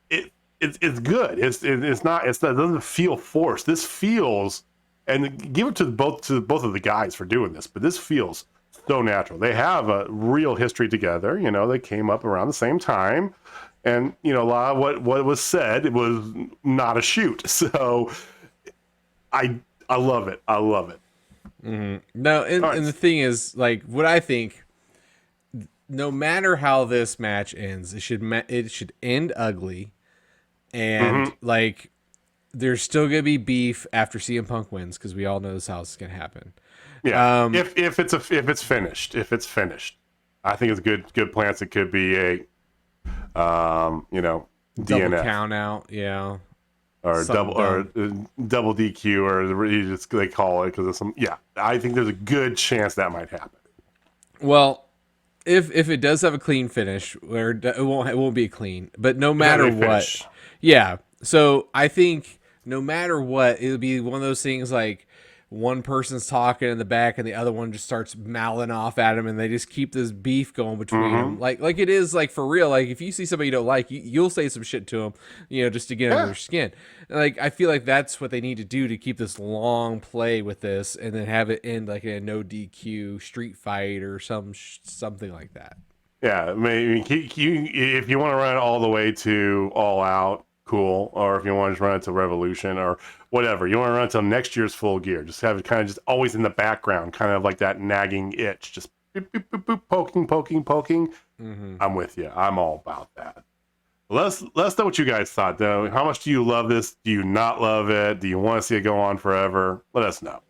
it's good. It doesn't feel forced. This feels, and give it to both of the guys for doing this, but this feels so natural. They have a real history together. They came up around the same time. And, a lot of what was said, it was not a shoot. So I love it. I love it. Mm-hmm. No, and the thing is, like, what I think, no matter how this match ends, it should end ugly. And, like, there's still going to be beef after CM Punk wins, because we all know this how it's going to happen. Yeah. If it's finished, I think it's good plans. It could be a double DNF count out, yeah, or double DQ, or they call it because of some. Yeah, I think there's a good chance that might happen. Well, if it does have a clean finish, or it won't be clean, but no matter what, yeah. So I think no matter what, it'll be one of those things like one person's talking in the back and the other one just starts mouthing off at him, and they just keep this beef going between them. Like it is, like, for real. Like, if you see somebody you don't like, you'll say some shit to them, just to get under their skin. Like, I feel like that's what they need to do to keep this long play with this, and then have it end like in a no DQ street fight or something like that. Yeah, maybe if you want to run it all the way to All Out, cool. Or if you want to just run it to Revolution or whatever, you want to run it till next year's Full Gear. Just have it kind of just always in the background, kind of like that nagging itch, just boop, boop, boop, boop, poking. I'm with you. I'm all about that. Let's know what you guys thought, though. How much do you love this? Do you not love it? Do you want to see it go on forever? Let us know.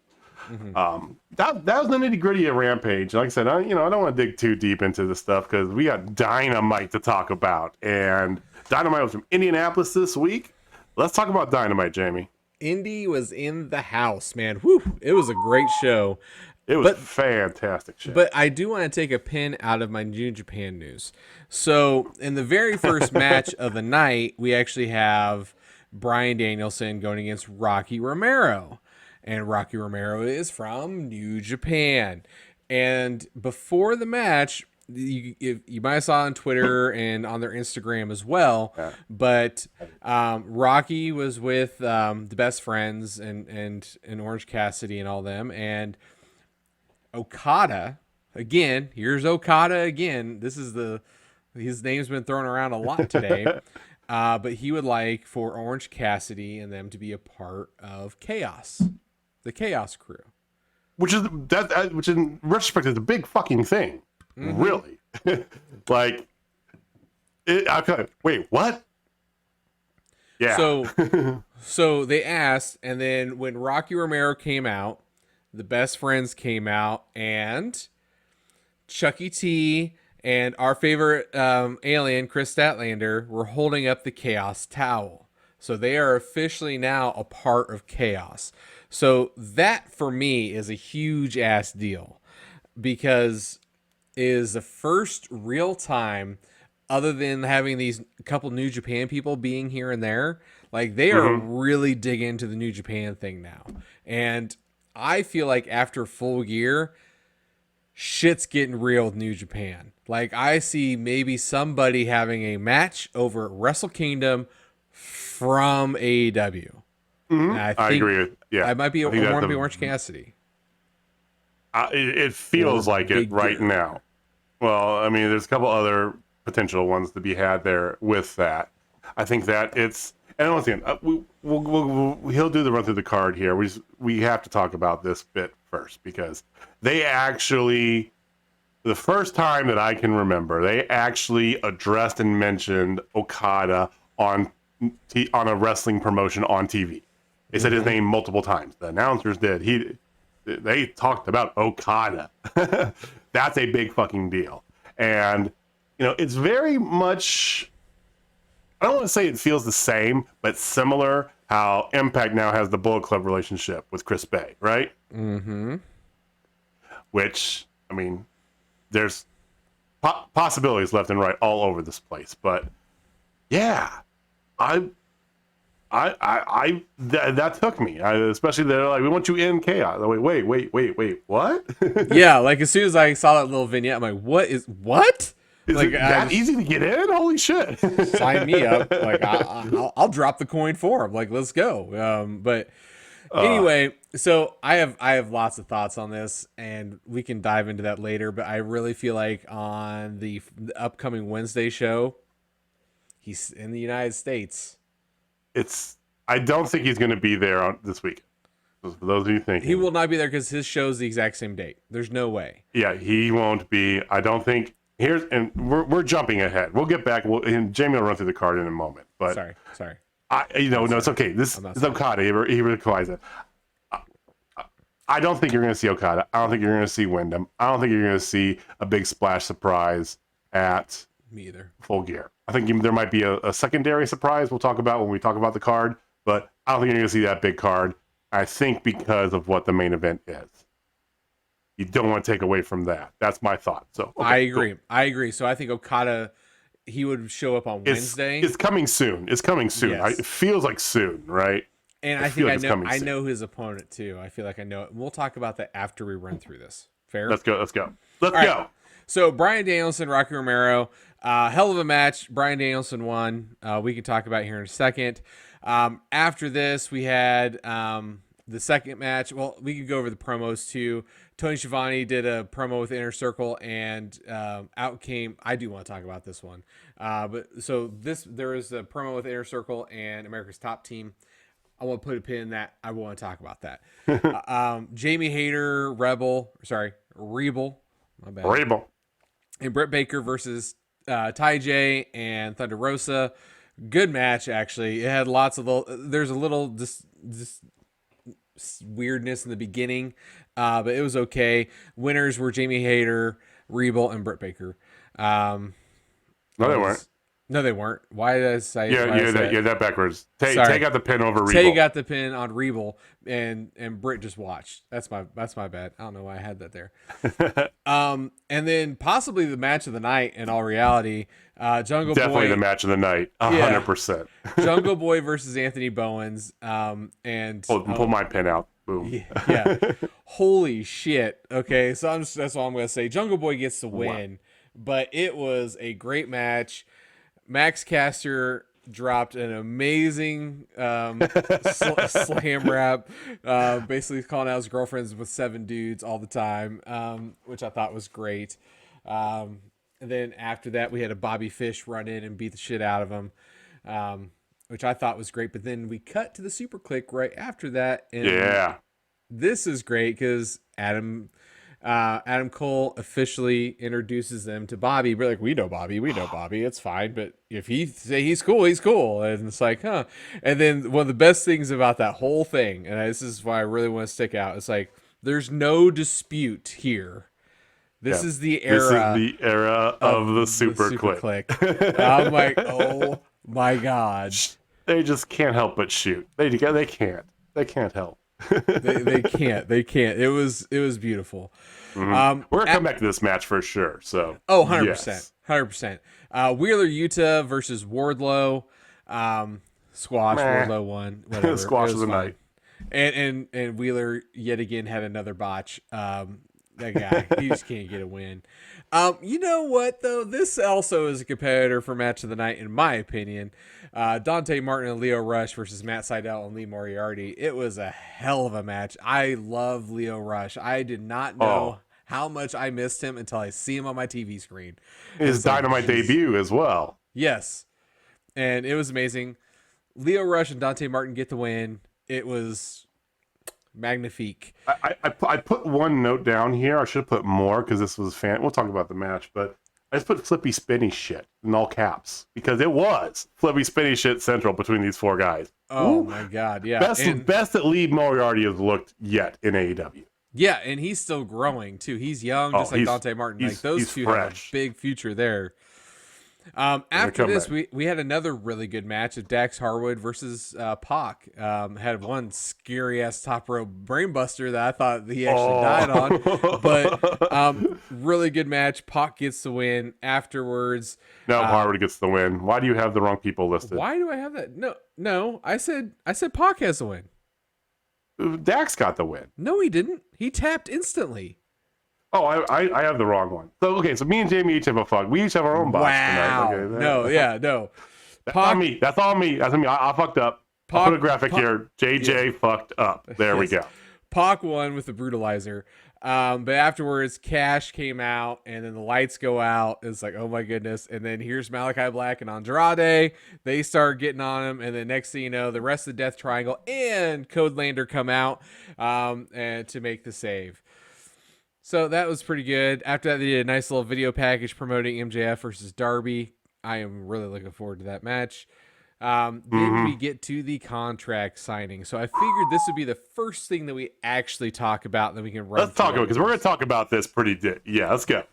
That was the nitty gritty of Rampage. Like I said, I don't want to dig too deep into this stuff because we got Dynamite to talk about, and Dynamite was from Indianapolis this week. Let's talk about Dynamite, Jamie. Indy was in the house, man. Whew, it was a great show. It was a fantastic show. But I do want to take a pin out of my New Japan news. So in the very first match of the night, we actually have Bryan Danielson going against Rocky Romero. And Rocky Romero is from New Japan. And before the match, you might have saw on Twitter and on their Instagram as well, but Rocky was with the Best Friends and Orange Cassidy and all them, and Okada again. Here's Okada again. His name's been thrown around a lot today, but he would like for Orange Cassidy and them to be a part of Chaos, the Chaos Crew, which in retrospect is a big fucking thing. Really? Like, wait, what? Yeah. So they asked, and then when Rocky Romero came out, the Best Friends came out, and Chucky T and our favorite alien, Chris Statlander, were holding up the Chaos Towel. So they are officially now a part of Chaos. So that, for me, is a huge ass deal, because is the first real time, other than having these couple New Japan people being here and there, like they are really digging into the New Japan thing now. And I feel like after Full Gear, shit's getting real with New Japan. Like, I see maybe somebody having a match over at Wrestle Kingdom from AEW. I agree. Yeah, I might be Orange Cassidy. It feels like it right now. Well, I mean, there's a couple other potential ones to be had there with that. I think that it's, and once again, he'll do the run through the card here. We have to talk about this bit first, because they actually, the first time that I can remember, they actually addressed and mentioned Okada on a wrestling promotion on TV. They said his name multiple times. The announcers did. They talked about Okada. That's a big fucking deal. And, it's very much, I don't want to say it feels the same, but similar how Impact now has the Bullet Club relationship with Chris Bay, right? which, I mean, there's possibilities left and right all over this place. But yeah, that took me. Especially they're like, we want you in chaos. I'm like, wait, what? Yeah, like as soon as I saw that little vignette, I'm like, what? Is like, it that easy to get in? Holy shit! Sign me up. Like I'll drop the coin for him. Like let's go. But anyway, so I have lots of thoughts on this, and we can dive into that later. But I really feel like on the upcoming Wednesday show, he's in the United States. I don't think he's going to be there this week. For those of you thinking, He will not be there because his show's the exact same date. There's no way. Yeah, he won't be. I don't think. We're jumping ahead. We'll get back. And Jamie will run through the card in a moment. But sorry. It's okay. This is Okada. He replies it. I don't think you're going to see Okada. I don't think you're going to see Wyndham. I don't think you're going to see a big splash surprise at Me either. Full Gear. I think there might be a secondary surprise we'll talk about when we talk about the card, but I don't think you're going to see that big card. I think because of what the main event is. You don't want to take away from that. That's my thought. So okay, I agree. cool. I agree. So I think Okada, he would show up on Wednesday. It's coming soon. It's coming soon. Yes. It feels like soon, right? And I think I know his opponent too. I feel like I know it. We'll talk about that after we run through this. Fair? Let's go. Let's All go. Right. So Bryan Danielson, Rocky Romero, hell of a match. Bryan Danielson won. We can talk about it here in a second. After this, we had the second match. Well, we could go over the promos too. Tony Schiavone did a promo with Inner Circle, and out came. I do want to talk about this one. But so there was a promo with Inner Circle and America's Top Team. I want to put a pin in that. I want to talk about that. Jamie Hayter, Rebel. My bad. Rebel. And Britt Baker versus Ty J and Thunder Rosa. Good match, actually. It had lots of there's a little just weirdness in the beginning, but it was okay. Winners were Jamie Hayter, Rebel, and Britt Baker. No, they weren't. No, they weren't. Why did I say? Yeah, that backwards. Take out the pin over Rebel. Tay got the pin on Rebel, and Britt just watched. That's my bad. I don't know why I had that there. And then possibly the match of the night. In all reality, Jungle Boy. Definitely the match of the night. 100%. Jungle Boy versus Anthony Bowens. And pull my pin out. Boom. Yeah. Holy shit. Okay, so that's all I'm gonna say. Jungle Boy gets the win, but it was a great match. Max Caster dropped an amazing slam rap, basically calling out his girlfriends with 7 dudes all the time, which I thought was great. And then after that, we had a Bobby Fish run in and beat the shit out of him, which I thought was great. But then we cut to the Super Click right after that. And this is great because Adam Cole officially introduces them to Bobby. We're like, we know Bobby, it's fine. But if he say he's cool, he's cool. And it's like, huh. And then one of the best things about that whole thing, and this is why I really want to stick out, it's like, there's no dispute here. This is the era of the Super Click. I'm like, oh my God. They just can't help but shoot. They can't help. they can't. It was beautiful. Mm-hmm. We're gonna come back to this match for sure. So 100%. 100%. Wheeler Yuta versus Wardlow. Squash. Wardlow won. Whatever. Squash of the night. And Wheeler yet again had another botch. That guy, he just can't get a win. You know what though? This also is a competitor for match of the night, in my opinion. Dante Martin and Lio Rush versus Matt Sydal and Lee Moriarty. It was a hell of a match. I love Lio Rush. I did not know how much I missed him until I see him on my TV screen. His Dynamite debut as well. Yes, and it was amazing. Lio Rush and Dante Martin get the win. It was magnifique. I put one note down here. I should have put more because this was We'll talk about the match, but I just put flippy spinny shit in all caps because it was flippy spinny shit central between these 4 guys. Oh my God, yeah. Best that Lee Moriarty has looked yet in AEW. Yeah, and he's still growing too. He's young, just like Dante Martin. Like those two have a big future there. After this, we had another really good match of Dax Harwood versus Pac. Had one scary ass top rope brainbuster that I thought he actually died on, but really good match. Pac gets the win. Afterwards, no, Harwood gets the win. Why do you have the wrong people listed? Why do I have that? No. I said Pac has the win. Dax got the win. No, he didn't. He tapped instantly. Oh, I have the wrong one. So me and Jamie each have a fuck. We each have our own box tonight. Okay, no. That's on me. That's on me. I fucked up. I'll put a graphic here. JJ fucked up. There we go. Pac won with the brutalizer. But afterwards, Cash came out, and then the lights go out. It's like, oh my goodness. And then here's Malachi Black and Andrade. They start getting on him, and then next thing you know, the rest of the Death Triangle and Codelander come out and to make the save. So that was pretty good. After that, they did a nice little video package promoting MJF versus Darby. I am really looking forward to that match. Then we get to the contract signing. So I figured this would be the first thing that we actually talk about, and then we can run. Let's talk about it, because we're going to talk about this pretty yeah, let's go.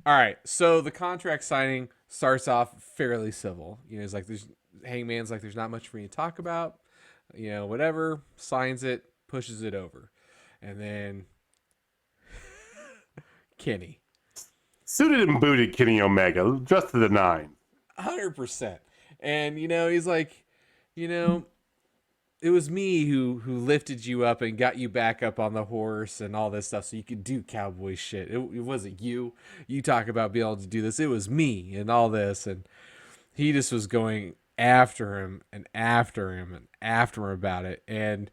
All right. So the contract signing starts off fairly civil. It's like Hangman's like, there's not much for me to talk about. Whatever. Signs it, pushes it over. And then Kenny. Suited and booted Kenny Omega, dressed to the nines. 100%. And, he's like, it was me who lifted you up and got you back up on the horse and all this stuff so you could do cowboy shit. It wasn't you. You talk about being able to do this. It was me and all this. And he just was going after him and after him and after him about it. And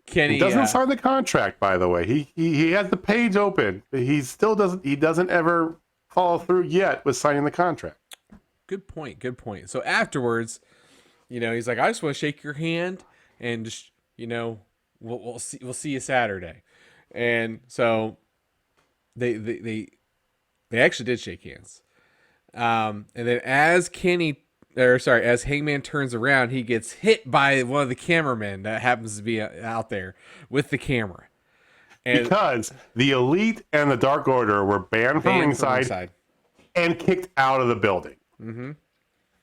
Kenny... He doesn't sign the contract, by the way. He has the page open. He still doesn't ever follow through yet with signing the contract. Good point. So afterwards, he's like, I just want to shake your hand and just, we'll see you Saturday. And so they actually did shake hands. And then as Hangman turns around, he gets hit by one of the cameramen that happens to be out there with the camera. And because the Elite and the Dark Order were banned from ringside and kicked out of the building. Mm-hmm.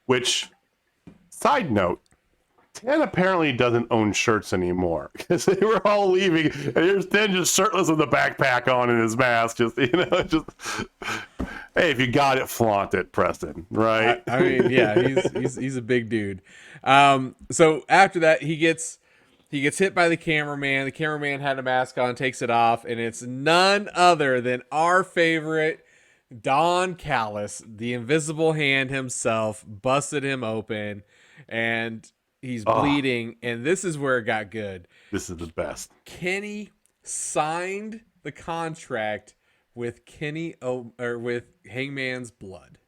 Which, side note, Ten apparently doesn't own shirts anymore because they were all leaving, and here's Ten just shirtless with a backpack on and his mask. Just hey, if you got it, flaunt it, Preston. Right? I mean, yeah, he's a big dude. So after that, he gets hit by the cameraman. The cameraman had a mask on, takes it off, and it's none other than our favorite Don Callis, the invisible hand himself, busted him open, and he's bleeding. And this is where it got good. This is the best. Kenny signed the contract with with Hangman's blood.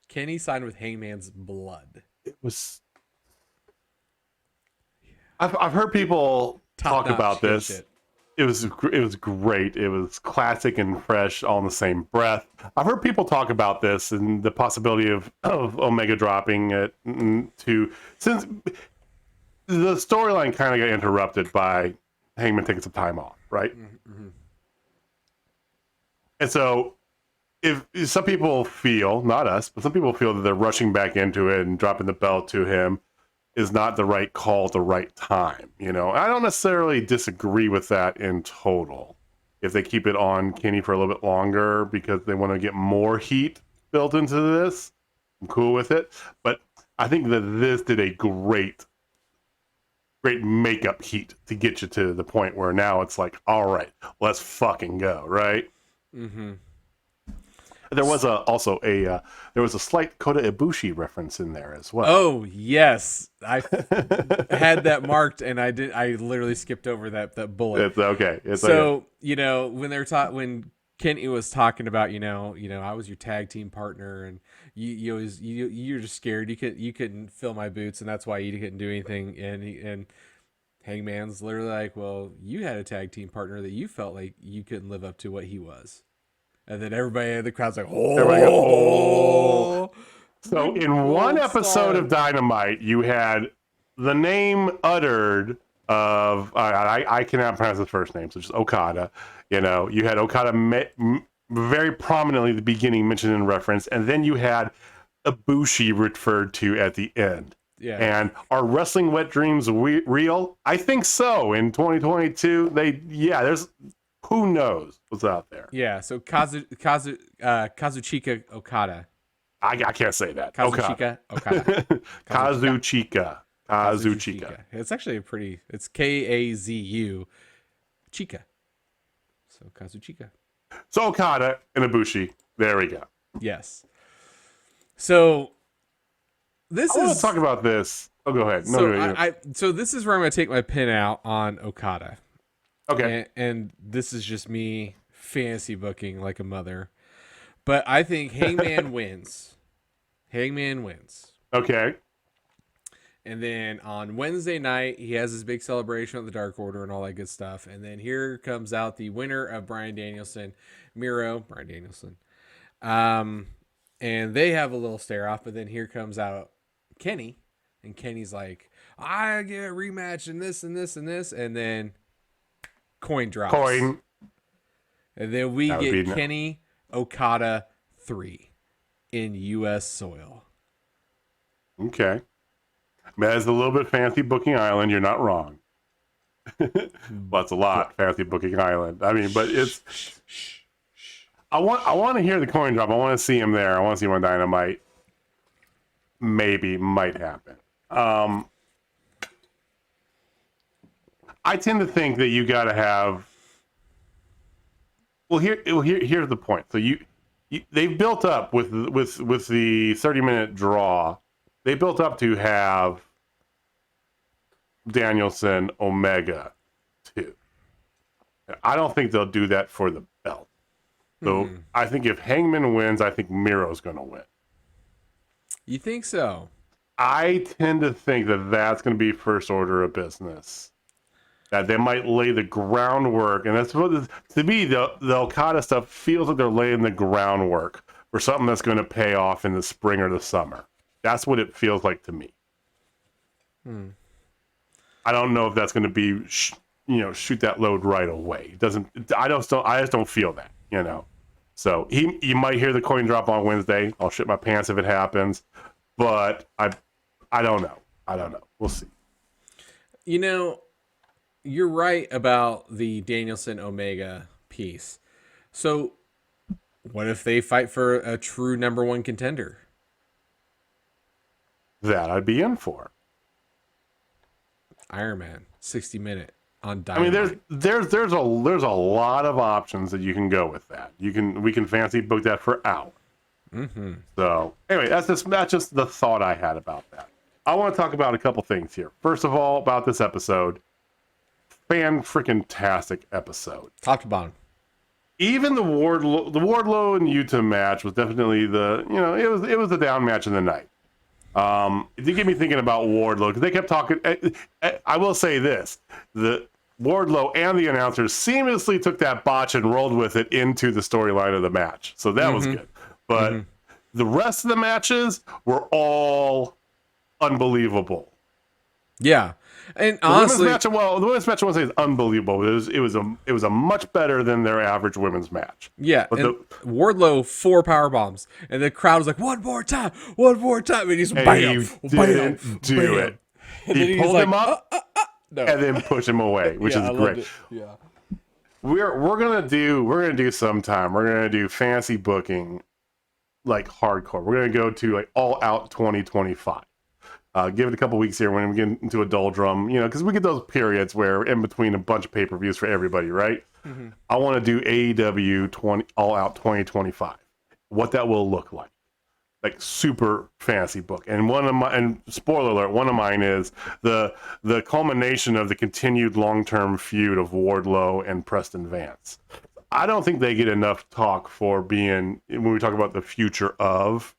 Kenny signed with Hangman's blood. It was. I've heard people talk about this. Shit. It was great. It was classic and fresh all in the same breath. I've heard people talk about this and the possibility of Omega dropping it since the storyline kind of got interrupted by Hangman taking some time off, right? Mm-hmm. And so if some people feel, not us, but some people feel that they're rushing back into it and dropping the belt to him is not the right call at the right time. I don't necessarily disagree with that in total. If they keep it on Kenny for a little bit longer because they want to get more heat built into this, I'm cool with it. But I think that this did a great makeup heat to get you to the point where now it's like, all right, let's fucking go, right? Mm-hmm. There was also a slight Kota Ibushi reference in there as well. Oh yes, I had that marked, and I literally skipped over that bullet. It's okay. When when Kenny was talking about I was your tag team partner, and you're just scared you couldn't fill my boots, and that's why you couldn't do anything. And Hangman's literally like, well, you had a tag team partner that you felt like you couldn't live up to what he was. And then everybody in the crowd's like, oh. So in one episode of Dynamite, you had the name uttered of, I cannot pronounce his first name, so just Okada. You had Okada very prominently at the beginning, mentioned in reference, and then you had Ibushi referred to at the end. Yeah. And are wrestling wet dreams real? I think so. In 2022, there's who knows what's out there. Yeah. So Kazuchika Okada. I can't say that. Kazuchika Okada. Kazuchika. It's actually it's Kazu Chika. So Kazuchika. So Okada and Ibushi. There we go. Yes. So I want to talk about this. Oh, go ahead. So this is where I'm going to take my pin out on Okada. Okay. And this is just me fantasy booking like a mother. But I think Hangman wins. Hangman wins. Okay. And then on Wednesday night, he has his big celebration of the Dark Order and all that good stuff. And then here comes out the winner of Bryan Danielson, Bryan Danielson. And they have a little stare off, but then here comes out Kenny, and Kenny's like, I get a rematch and this and this and this, and then coin drops. And then we get Kenny Okada 3 in U.S. soil. Okay. That is a little bit fancy booking island. You're not wrong. Well, it's a lot fancy booking island. I mean, but it's. I want to hear the coin drop. I want to see him there. I want to see him on Dynamite. Maybe might happen. I tend to think that you got to have. Well, here's the point. So they've built up with the 30-minute draw. They built up to have Danielson Omega 2. I don't think they'll do that for the belt. So I think if Hangman wins, I think Miro's going to win. You think so? I tend to think that that's going to be first order of business. That they might lay the groundwork, and that's what to me the Okada stuff feels like they're laying the groundwork for something that's going to pay off in the spring or the summer. That's what it feels like to me. I don't know if that's going to be shoot that load right away. It doesn't. I just don't feel that. So you might hear the coin drop on Wednesday. I'll shit my pants if it happens, but I don't know. We'll see. You're right about the Danielson Omega piece. So what if they fight for a true number one contender? That I'd be in for. Iron Man, 60-minute on Dynamite. I mean, there's a lot of options that you can go with that. We can fancy book that for hours. So anyway, that's just the thought I had about that. I want to talk about a couple things here. First of all, about this episode, fan-freaking-tastic episode. Top to bottom. Even the Wardlow and Yuta match was definitely it was the down match of the night. It did get me thinking about Wardlow because they kept talking. I will say this: the Wardlow and the announcers seamlessly took that botch and rolled with it into the storyline of the match, so that was good. But the rest of the matches were all unbelievable. Yeah, and honestly, the women's match I want to say is unbelievable. It was a much better than their average women's match. Yeah, but Wardlow 4 power bombs, and the crowd was like, one more time, and he's bam, he didn't do it. He pulled him up no. and then pushed him away, which is great. Yeah, we're gonna do sometime. We're gonna do fancy booking, like hardcore. We're gonna go to like all out 2025. Give it a couple weeks here when we get into a doldrum, because we get those periods where in between a bunch of pay-per-views for everybody, right? I want to do AEW All Out 2025. What that will look like super fantasy book. And spoiler alert, one of mine is the culmination of the continued long-term feud of Wardlow and Preston Vance. I don't think they get enough talk for being, when we talk about the future of.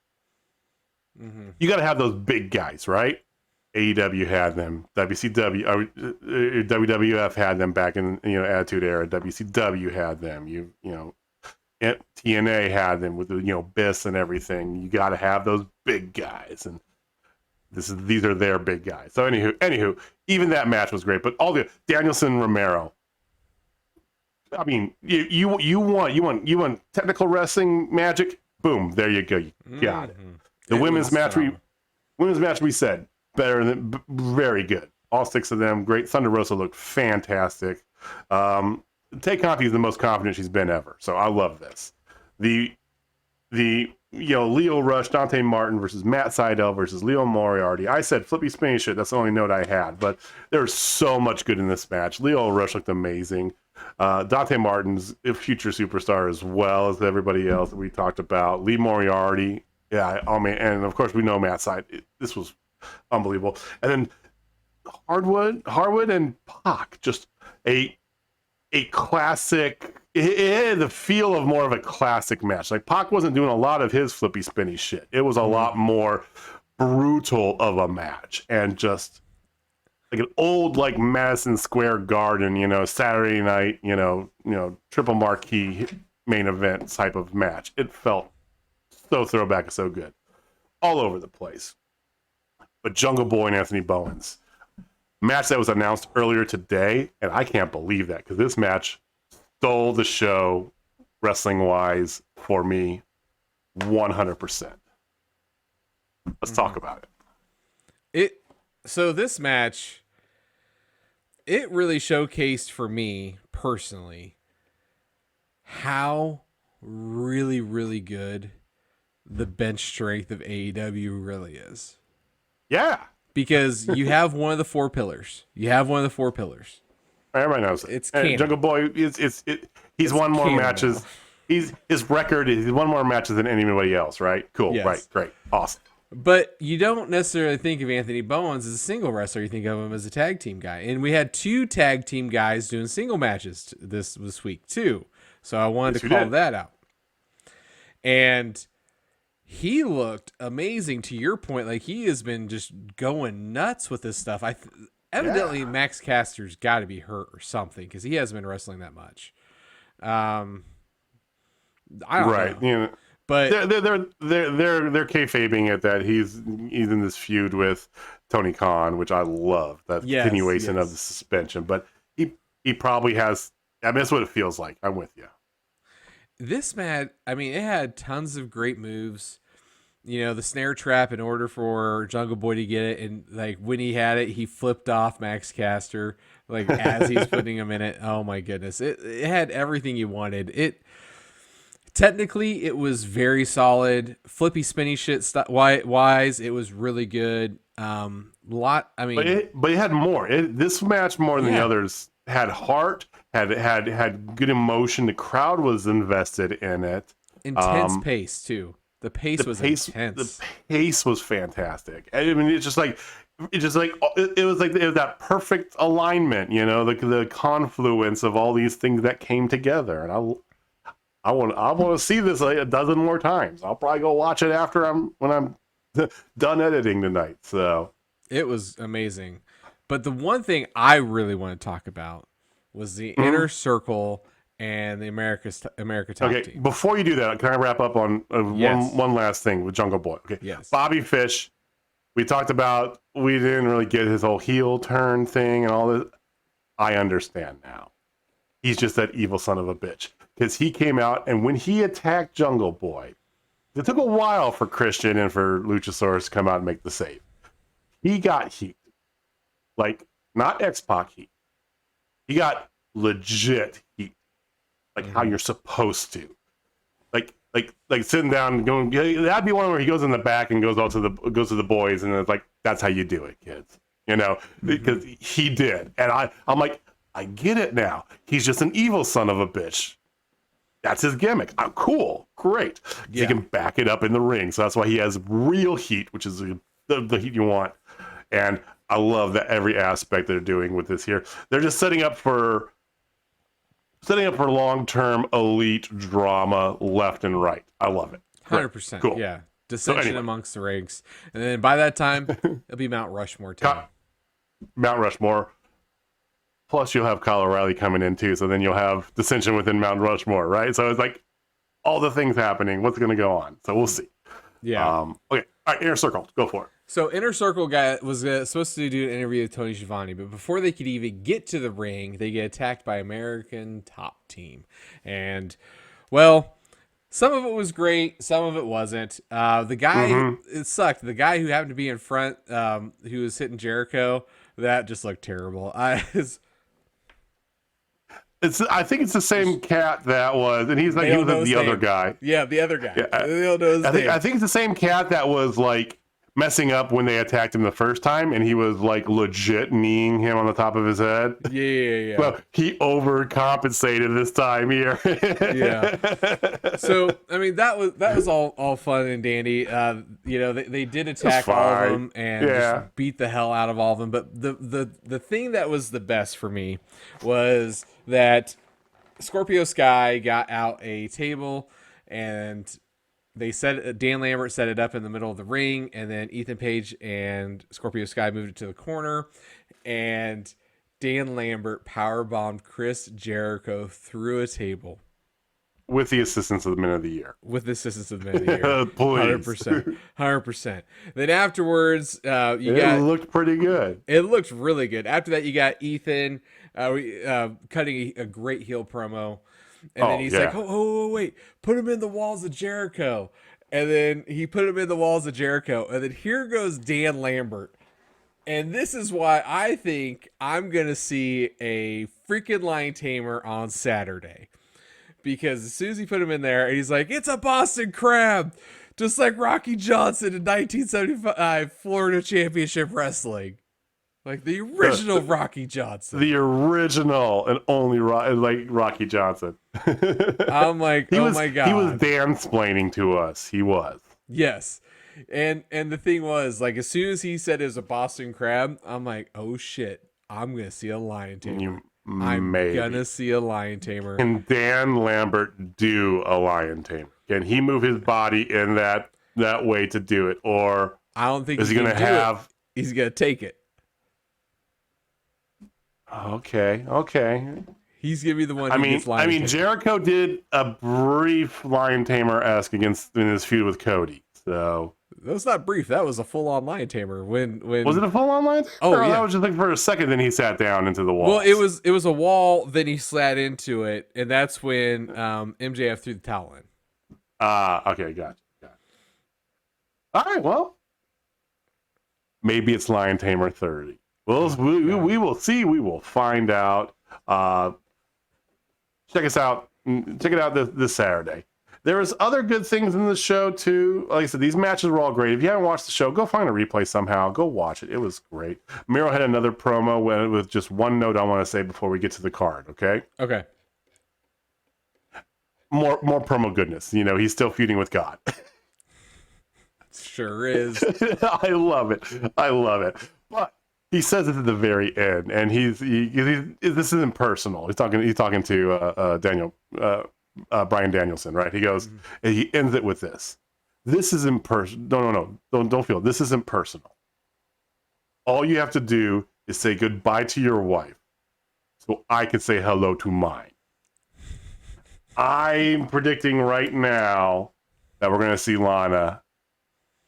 You got to have those big guys, right? AEW had them. WWF had them back in Attitude Era. WCW had them. TNA had them with Biss and everything. You got to have those big guys, and these are their big guys. So anywho, even that match was great. But all the Danielson Romero, I mean, you want technical wrestling magic? Boom, there you go. You got it. The women's match we said very good. All 6 of them great. Thunder Rosa looked fantastic. Tay Conti is the most confident she's been ever. So I love this. The Lio Rush, Dante Martin versus Matt Sydal versus Leo Moriarty. I said flippy spinny shit. That's the only note I had, but there's so much good in this match. Lio Rush looked amazing. Dante Martin's a future superstar as well as everybody else that we talked about. Lee Moriarty, yeah, I mean, and of course we know Matt Sydal. This was unbelievable. And then Harwood and Pac, just a classic. It had the feel of more of a classic match. Like Pac wasn't doing a lot of his flippy spinny shit. It was a lot more brutal of a match and just like an old like Madison Square Garden, Saturday night, triple marquee main event type of match. It felt so throwback and so good. All over the place. But Jungle Boy and Anthony Bowens. Match that was announced earlier today, and I can't believe that because this match stole the show wrestling-wise for me 100%. Let's talk about it. So this match, it really showcased for me personally how really, really good the bench strength of AEW really is. Yeah. Because you have one of the 4 pillars. Everybody knows it. It's canon. Jungle Boy, he's won more matches. Now. His record is he's won more matches than anybody else, right? Cool. Yes. Right. Great. Awesome. But you don't necessarily think of Anthony Bowens as a single wrestler. You think of him as a tag team guy. And we had 2 tag team guys doing single matches this week too. So I wanted to call that out. And he looked amazing to your point. Like he has been just going nuts with this stuff. Evidently Max Caster's got to be hurt or something because he hasn't been wrestling that much. I don't know. But they're kayfabing it that he's in this feud with Tony Khan, which I love. That continuation of the suspension. But he probably has. I mean, that's what it feels like. I'm with you. This match, I mean, it had tons of great moves. The snare trap in order for Jungle Boy to get it, and like when he had it, he flipped off Max Caster like as he's putting him in it. Oh my goodness, it had everything you wanted. Technically, it was very solid. Flippy spinny shit wise, it was really good. I mean, but it had more. This match more than the others had heart, had good emotion. The crowd was invested in it. Intense pace too. The pace was intense. The pace was fantastic. I mean, it was like that perfect alignment. The confluence of all these things that came together, and I want to see this like a dozen more times. I'll probably go watch it when I'm done editing tonight. So it was amazing. But the one thing I really want to talk about was the Inner Circle and the America Top Team. Before you do that, can I wrap up on one last thing with Jungle Boy? Okay. Yes. Bobby Fish, we talked about. We didn't really get his whole heel turn thing and all this. I understand now. He's just that evil son of a bitch. Because he came out, and when he attacked Jungle Boy, it took a while for Christian and for Luchasaurus to come out and make the save. He got heat. Like, not X-Pac heat. He got legit heat. Like how you're supposed to. Like sitting down and going, that'd be one where he goes in the back and goes to the boys, and it's like, that's how you do it, kids. Because he did. And I'm like, I get it now. He's just an evil son of a bitch. That's his gimmick. Cool. Great. Yeah. He can back it up in the ring. So that's why he has real heat, which is the heat you want. And I love that every aspect they're doing with this here. They're just setting up for long-term elite drama left and right. I love it. 100%. Cool. Yeah. Dissension amongst the ranks. And then by that time, it'll be Mount Rushmore time. Mount Rushmore. Plus, you'll have Kyle O'Reilly coming in, too. So then you'll have dissension within Mount Rushmore, right? So it's like all the things happening. What's going to go on? So we'll see. Yeah. Okay. All right. Inner Circle. Go for it. So Inner Circle guy was supposed to do an interview with Tony Schiavone, but before they could even get to the ring, they get attacked by American Top Team. And, well, some of it was great, some of it wasn't. The guy, it sucked. The guy who happened to be in front, who was hitting Jericho, that just looked terrible. I think it's the same cat that was, and he's like he was the other guy. Yeah, the other guy. Yeah, I think it's the same cat that was like messing up when they attacked him the first time, and he was like legit kneeing him on the top of his head. Yeah. Well, he overcompensated this time here. Yeah. So I mean that was all fun and dandy. They did attack all of them and just beat the hell out of all of them. But the thing that was the best for me was that Scorpio Sky got out a table and Dan Lambert set it up in the middle of the ring, and then Ethan Page and Scorpio Sky moved it to the corner, and Dan Lambert powerbombed Chris Jericho through a table. With the assistance of the Men of the Year. Please. 100%. Then afterwards, it looked pretty good. It looked really good. After that, you got Ethan cutting a great heel promo. And then he's like, oh, wait, put him in the walls of Jericho. And then he put him in the walls of Jericho. And then here goes Dan Lambert. And this is why I think I'm going to see a freaking lion tamer on Saturday. Because as soon as he put him in there, and he's like, it's a Boston Crab. Just like Rocky Johnson in 1975 Florida Championship Wrestling. Like the original Rocky Johnson. The original and only Rocky Johnson. I'm like, my God. He was Dan-splaining to us. He was. Yes. And the thing was, like, as soon as he said it was a Boston Crab, I'm like, oh shit, I'm going to see a lion tamer. I'm going to see a lion tamer. Can Dan Lambert do a lion tamer? Can he move his body in that way to do it? Or I don't think is he going to have... He's going to take it. Okay. He's gonna be the one. Jericho did a brief lion tamer-esque in his feud with Cody. So that was not brief. That was a full-on lion tamer. When was it a full-on lion tamer? Oh, yeah. That was just like for a second. Then he sat down into the wall. Well, it was a wall. Then he sat into it, and that's when MJF threw the towel in. Okay, gotcha. All right, well, maybe it's lion tamer 30. Well, we will see. We will find out. Check us out. Check it out this Saturday. There was other good things in the show too. Like I said, these matches were all great. If you haven't watched the show, go find a replay somehow. Go watch it. It was great. Miro had another promo with just one note I want to say before we get to the card. Okay. Okay. More promo goodness. He's still feuding with God. Sure is. I love it. But he says it at the very end, and this isn't personal. He's talking to Bryan Danielson, right? He goes, and he ends it with this. This isn't personal. No. Don't feel it. This isn't personal. All you have to do is say goodbye to your wife, so I can say hello to mine. I'm predicting right now that we're going to see Lana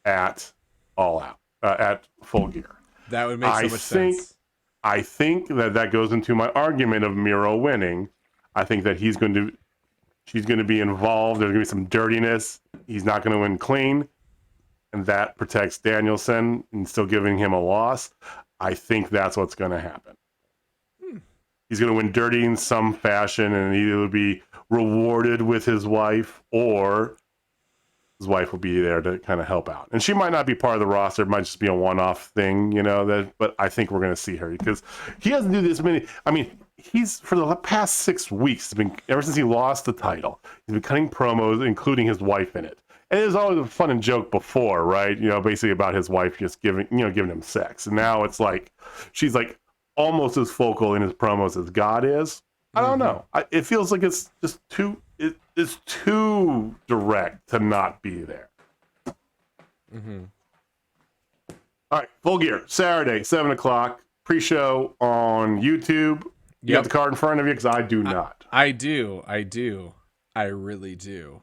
at All Out, at Full Gear. That would make so much sense. I think that goes into my argument of Miro winning. I think that she's going to be involved. There's going to be some dirtiness. He's not going to win clean, and that protects Danielson and still giving him a loss. I think that's what's going to happen. He's going to win dirty in some fashion, and either will be rewarded with his wife, or his wife will be there to kind of help out. And she might not be part of the roster. It might just be a one-off thing, but I think we're going to see her because he doesn't do this many. I mean, he's, for the past 6 weeks, ever since he lost the title, he's been cutting promos, including his wife in it. And it was always a fun and joke before, right? Basically about his wife just giving him sex. And now it's like, she's like almost as focal in his promos as God is. I don't know. It feels like it's just it's too direct to not be there. All right, Full Gear, Saturday, 7 o'clock, pre-show on YouTube. You got the card in front of you, because I do not. I do. I really do.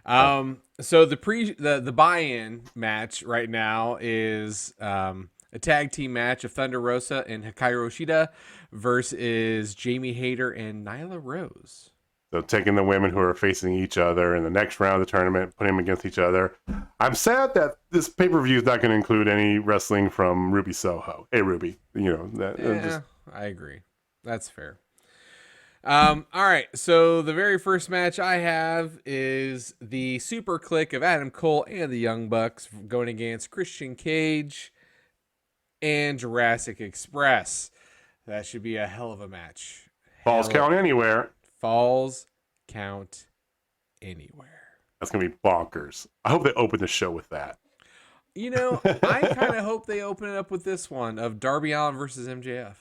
So the buy-in match right now is a tag team match of Thunder Rosa and Hikaru Shida versus Jamie Hayter and Nyla Rose. So taking the women who are facing each other in the next round of the tournament, putting them against each other. I'm sad that this pay-per-view is not going to include any wrestling from Ruby Soho. Hey, Ruby, I agree. That's fair. All right, so the very first match I have is the Super Click of Adam Cole and the Young Bucks going against Christian Cage and Jurassic Express. That should be a hell of a match. Falls count anywhere. Falls count anywhere. That's going to be bonkers. I hope they open the show with that. You know, I kind of hope they open it up with this one of Darby Allin versus MJF.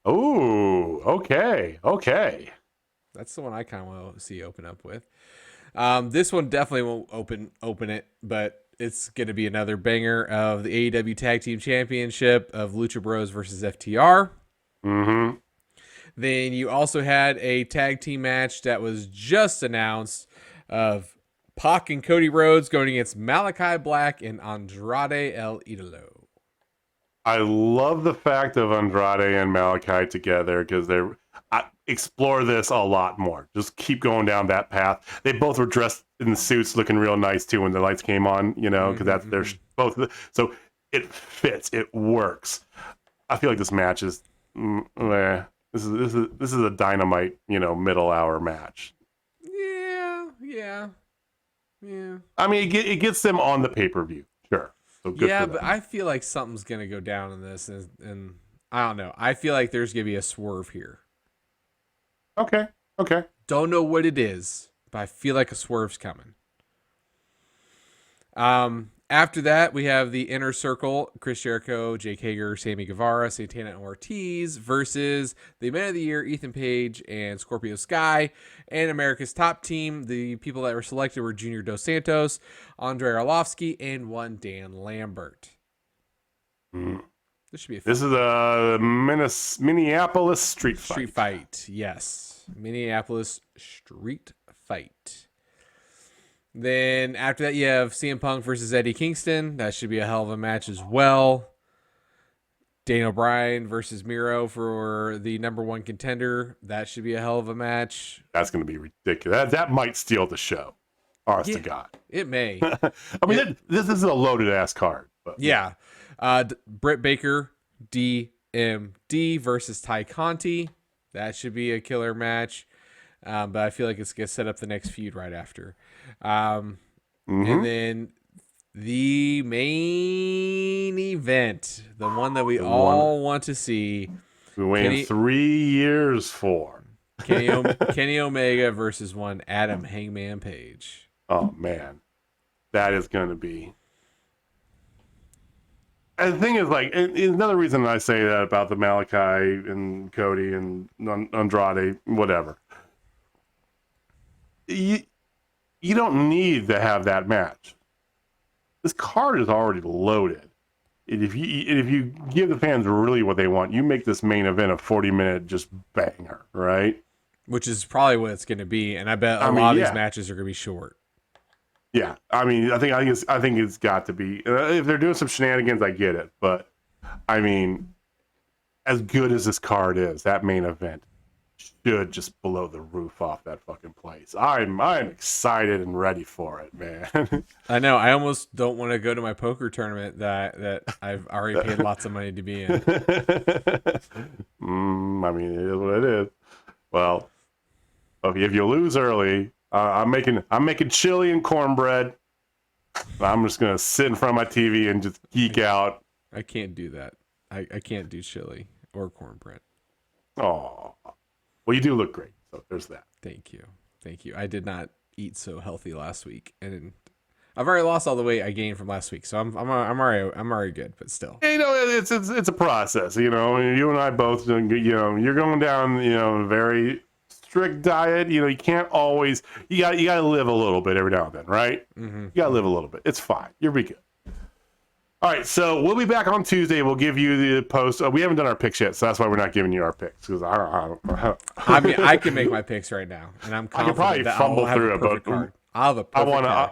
Oh, okay. That's the one I kind of want to see open up with. This one definitely won't open it, but it's going to be another banger of the AEW Tag Team Championship of Lucha Bros versus FTR. Mm-hmm. Then you also had a tag team match that was just announced of Pac and Cody Rhodes going against Malachi Black and Andrade El Idolo. I love the fact of Andrade and Malachi together because I explore this a lot more. Just keep going down that path. They both were dressed in the suits, looking real nice too when the lights came on. Because that's they're both. So it fits. It works. I feel like this match is. This is a Dynamite, middle hour match. Yeah. I mean, it gets them on the pay-per-view, sure. So good yeah, but I feel like something's gonna go down in this, and I don't know. I feel like there's gonna be a swerve here. Okay. Don't know what it is, but I feel like a swerve's coming. After that, we have the Inner Circle, Chris Jericho, Jake Hager, Sammy Guevara, Santana and Ortiz versus the Man of the Year, Ethan Page and Scorpio Sky, and America's Top Team. The people that were selected were Junior Dos Santos, Andre Arlovsky, and one Dan Lambert. This should be a fun This is a Minneapolis street fight. Street fight, yes. Minneapolis street fight. Then after that, you have CM Punk versus Eddie Kingston. That should be a hell of a match as well. Daniel Bryan versus Miro for the number one contender. That should be a hell of a match. That's going to be ridiculous. That might steal the show. Honest to God. It may. I mean, this is a loaded-ass card. But, yeah. Britt Baker, DMD versus Ty Conti. That should be a killer match. But I feel like it's going to set up the next feud right after. And then the main event, the one that we all want to see. We waited 3 years for. Kenny Omega versus one Adam Hangman Page. Oh, man. That is going to be... And the thing is, like, another reason I say that about the Malachi and Cody and Andrade, whatever. You don't need to have that match. This card is already loaded. And if you give the fans really what they want, you make this main event a 40-minute just banger, right? Which is probably what it's going to be, and I bet a lot of these matches are going to be short. Yeah, I mean, I think it's got to be. If they're doing some shenanigans, I get it, but I mean, as good as this card is, that main event should just blow the roof off that fucking place. I'm excited and ready for it, man. I know. I almost don't want to go to my poker tournament that I've already paid lots of money to be in. I mean, it is what it is. Well, if you lose early, I'm making chili and cornbread. I'm just gonna sit in front of my TV and just geek out. I can't do that. I can't do chili or cornbread. Oh. Well, you do look great, so there's that. Thank you. I did not eat so healthy last week, and I've already lost all the weight I gained from last week, so I'm already good, but still. It's a process. You and I both. You're going down. A very strict diet. You can't always. You got to live a little bit every now and then, right? Mm-hmm. You got to live a little bit. It's fine. You'll be good. All right, so we'll be back on Tuesday. We'll give you the post. We haven't done our picks yet, so that's why we're not giving you our picks. Because I mean, I can make my picks right now, and I'm confident probably that fumble I'll have through a it, perfect but card. I'll have a perfect card.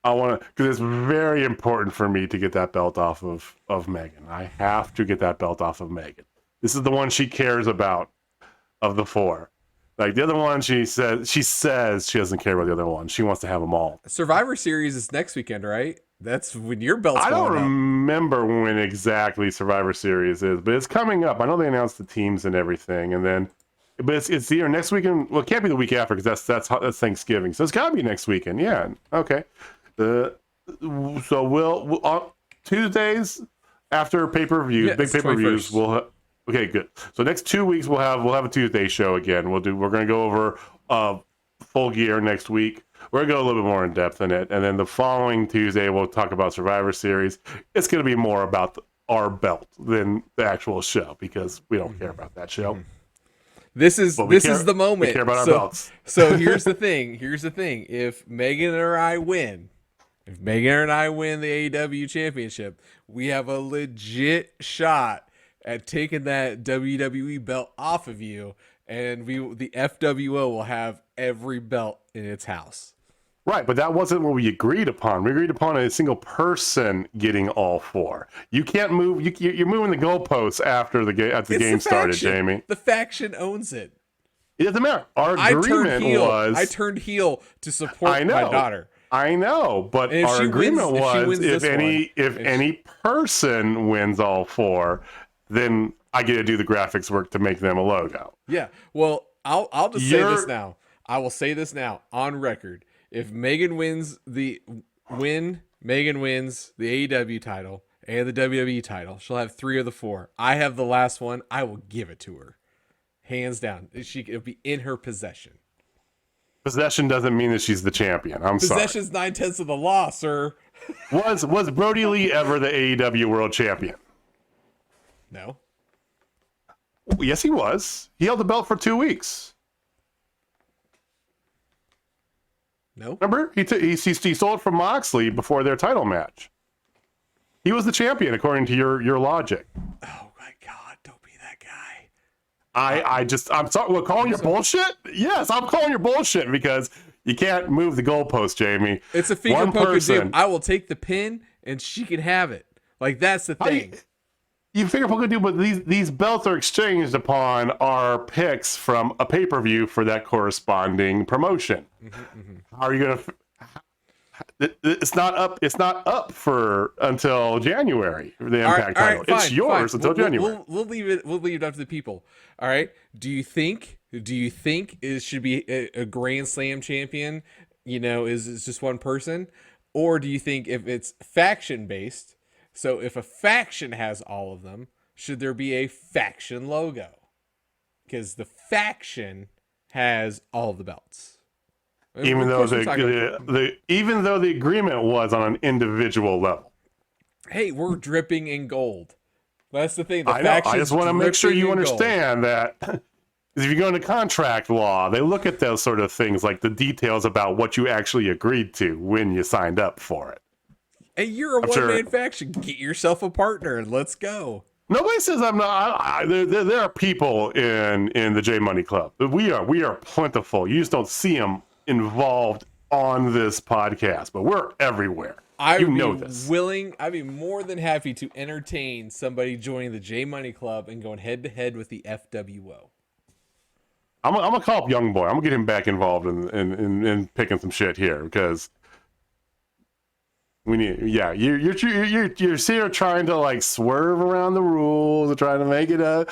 I want to, because it's very important for me to get that belt off of Megan. I have to get that belt off of Megan. This is the one she cares about of the four. Like the other one, she says she doesn't care about the other one. She wants to have them all. Survivor Series is next weekend, right? That's when your belt's I don't going up. remember when exactly Survivor Series is, but it's coming up. I know they announced the teams and everything, and then, but it's either next weekend. Well, it can't be the week after because that's Thanksgiving. So it's got to be next weekend. Yeah. Okay. So we'll Tuesdays after pay-per-views, big pay-per-views. Okay, good. So next 2 weeks we'll have a Tuesday show again. We're gonna go over Full Gear next week. We're gonna go a little bit more in depth in it, and then the following Tuesday we'll talk about Survivor Series. It's gonna be more about our belt than the actual show because we don't care about that show. This is the moment. We care about our belts. So here's the thing. If Megan and I win the AEW championship, we have a legit shot at taking that WWE belt off of you, and the FWO will have every belt in its house. Right, but that wasn't what we agreed upon. We agreed upon a single person getting all four. You can't move. You're moving the goalposts after the game started, Jamie. The faction owns it. It doesn't matter. Our agreement was I turned heel to support my daughter. I know, but our agreement was if any person wins all four, then I get to do the graphics work to make them a logo. Yeah. Well, I'll just say this now. I will say this now on record. If Megan wins the AEW title and the WWE title, she'll have 3 of the 4. I have the last one. I will give it to her, hands down. It'll be in her possession. Possession doesn't mean that she's the champion. Possession's 9/10 of the law, sir. Was Brody Lee ever the AEW World Champion? No. Yes, he was. He held the belt for 2 weeks. No. Remember, he stole it from Moxley before their title match. He was the champion according to your logic. Oh my God! Don't be that guy. I'm sorry. Well, calling your bullshit? Yes, I'm calling your bullshit because you can't move the goalpost, Jamie. It's a finger poker dude. I will take the pin and she can have it. Like that's the thing. You figure poker do, but these belts are exchanged upon our picks from a pay-per-view for that corresponding promotion. How are you gonna? It's not up. It's not up for until January. The Impact title. It's yours until January. We'll leave it. We'll leave it up to the people. All right. Do you think it should be a Grand Slam champion? Is just one person, or do you think if it's faction based? So if a faction has all of them, should there be a faction logo? Because the faction has all of the belts. Even though the agreement was on an individual level. Hey, we're dripping in gold. That's the thing. I know. I just want to make sure you understand that if you go into contract law, they look at those sort of things like the details about what you actually agreed to when you signed up for it. Hey, you're a one-man faction. Get yourself a partner and let's go. Nobody says I'm not. There are people in the J Money Club. We are plentiful. You just don't see them involved on this podcast, but we're everywhere. I'd be more than happy to entertain somebody joining the J Money Club and going head to head with the FWO. I'm gonna call up Young Boy. I'm gonna get him back involved in picking some shit here because. We need, you're here trying to like swerve around the rules and trying to make it a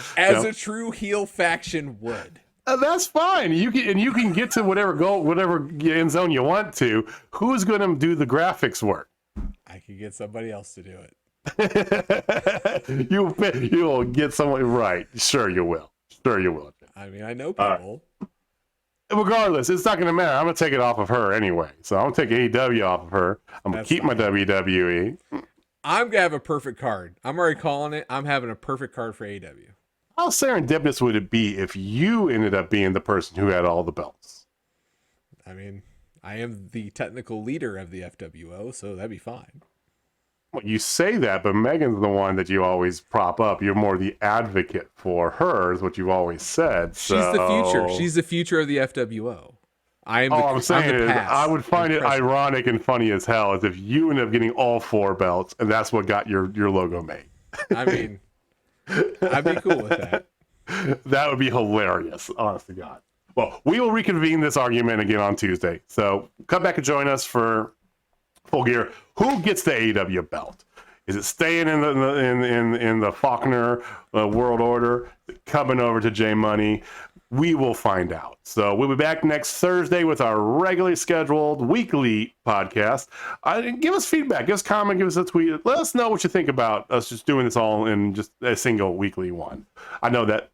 true heel faction would. That's fine. You can get to whatever end zone you want to. Who's going to do the graphics work? I could get somebody else to do it. You will get someone right. Sure you will. I mean, I know people. Regardless, it's not going to matter. I'm going to take it off of her anyway. So I'm going to take AEW off of her. I'm going to keep my WWE. I'm going to have a perfect card. I'm already calling it. I'm having a perfect card for AEW. How serendipitous would it be if you ended up being the person who had all the belts? I mean, I am the technical leader of the FWO, so that'd be fine. Well, you say that, but Megan's the one that you always prop up. You're more the advocate for her, is what you've always said. She's the future. She's the future of the FWO. I'm saying is, I would find it ironic and funny as hell as if you end up getting all 4 belts, and that's what got your logo made. I mean, I'd be cool with that. That would be hilarious, honest to God. Well, we will reconvene this argument again on Tuesday. So come back and join us for Full Gear. Who gets the AEW belt? Is it staying in the Faulkner World Order? Coming over to J Money? We will find out. So we'll be back next Thursday with our regularly scheduled weekly podcast. Give us feedback. Give us a comment. Give us a tweet. Let us know what you think about us just doing this all in just a single weekly one. I know that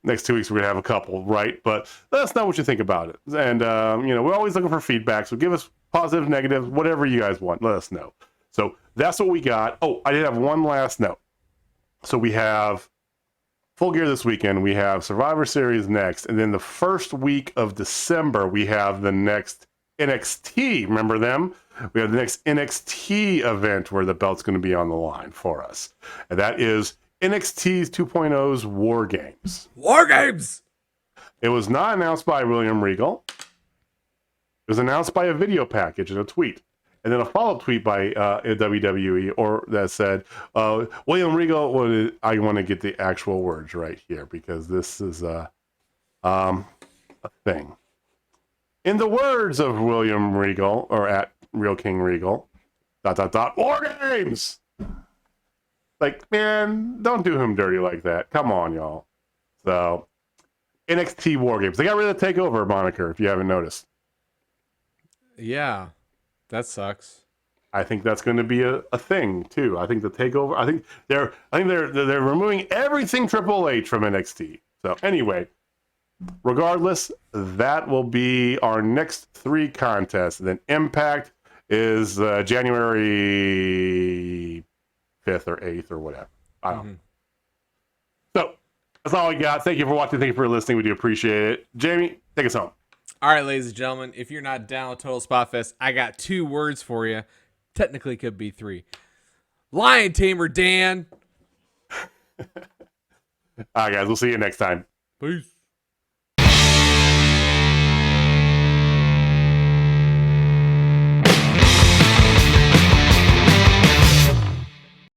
next 2 weeks we're going to have a couple, right? But let us know what you think about it. And, we're always looking for feedback. So give us positive, negative, whatever you guys want. Let us know. So that's what we got. Oh, I did have one last note. So we have Full Gear this weekend. We have Survivor Series next. And then the first week of December, we have the next NXT. Remember them? We have the next NXT event where the belt's going to be on the line for us. And that is NXT 2.0's War Games. War Games! It was not announced by William Regal. It was announced by a video package and a tweet. And then a follow-up tweet by WWE that said, William Regal, I want to get the actual words right here because this is a thing. In the words of William Regal, or at Real King Regal, ... War Games! Like, man, don't do him dirty like that. Come on, y'all. So, NXT War Games. They got rid of the TakeOver moniker, if you haven't noticed. Yeah. That sucks. I think that's going to be a thing too. I think the takeover. I think they're removing everything Triple H from NXT. So anyway, regardless, that will be our next 3 contests. And then Impact is January 5th or 8th or whatever. I don't know. So that's all we got. Thank you for watching. Thank you for listening. We do appreciate it. Jamie, take us home. All right, ladies and gentlemen, if you're not down with Total Spotfest, I got 2 words for you. Technically, could be 3. Lion Tamer Dan. All right, guys. We'll see you next time. Peace.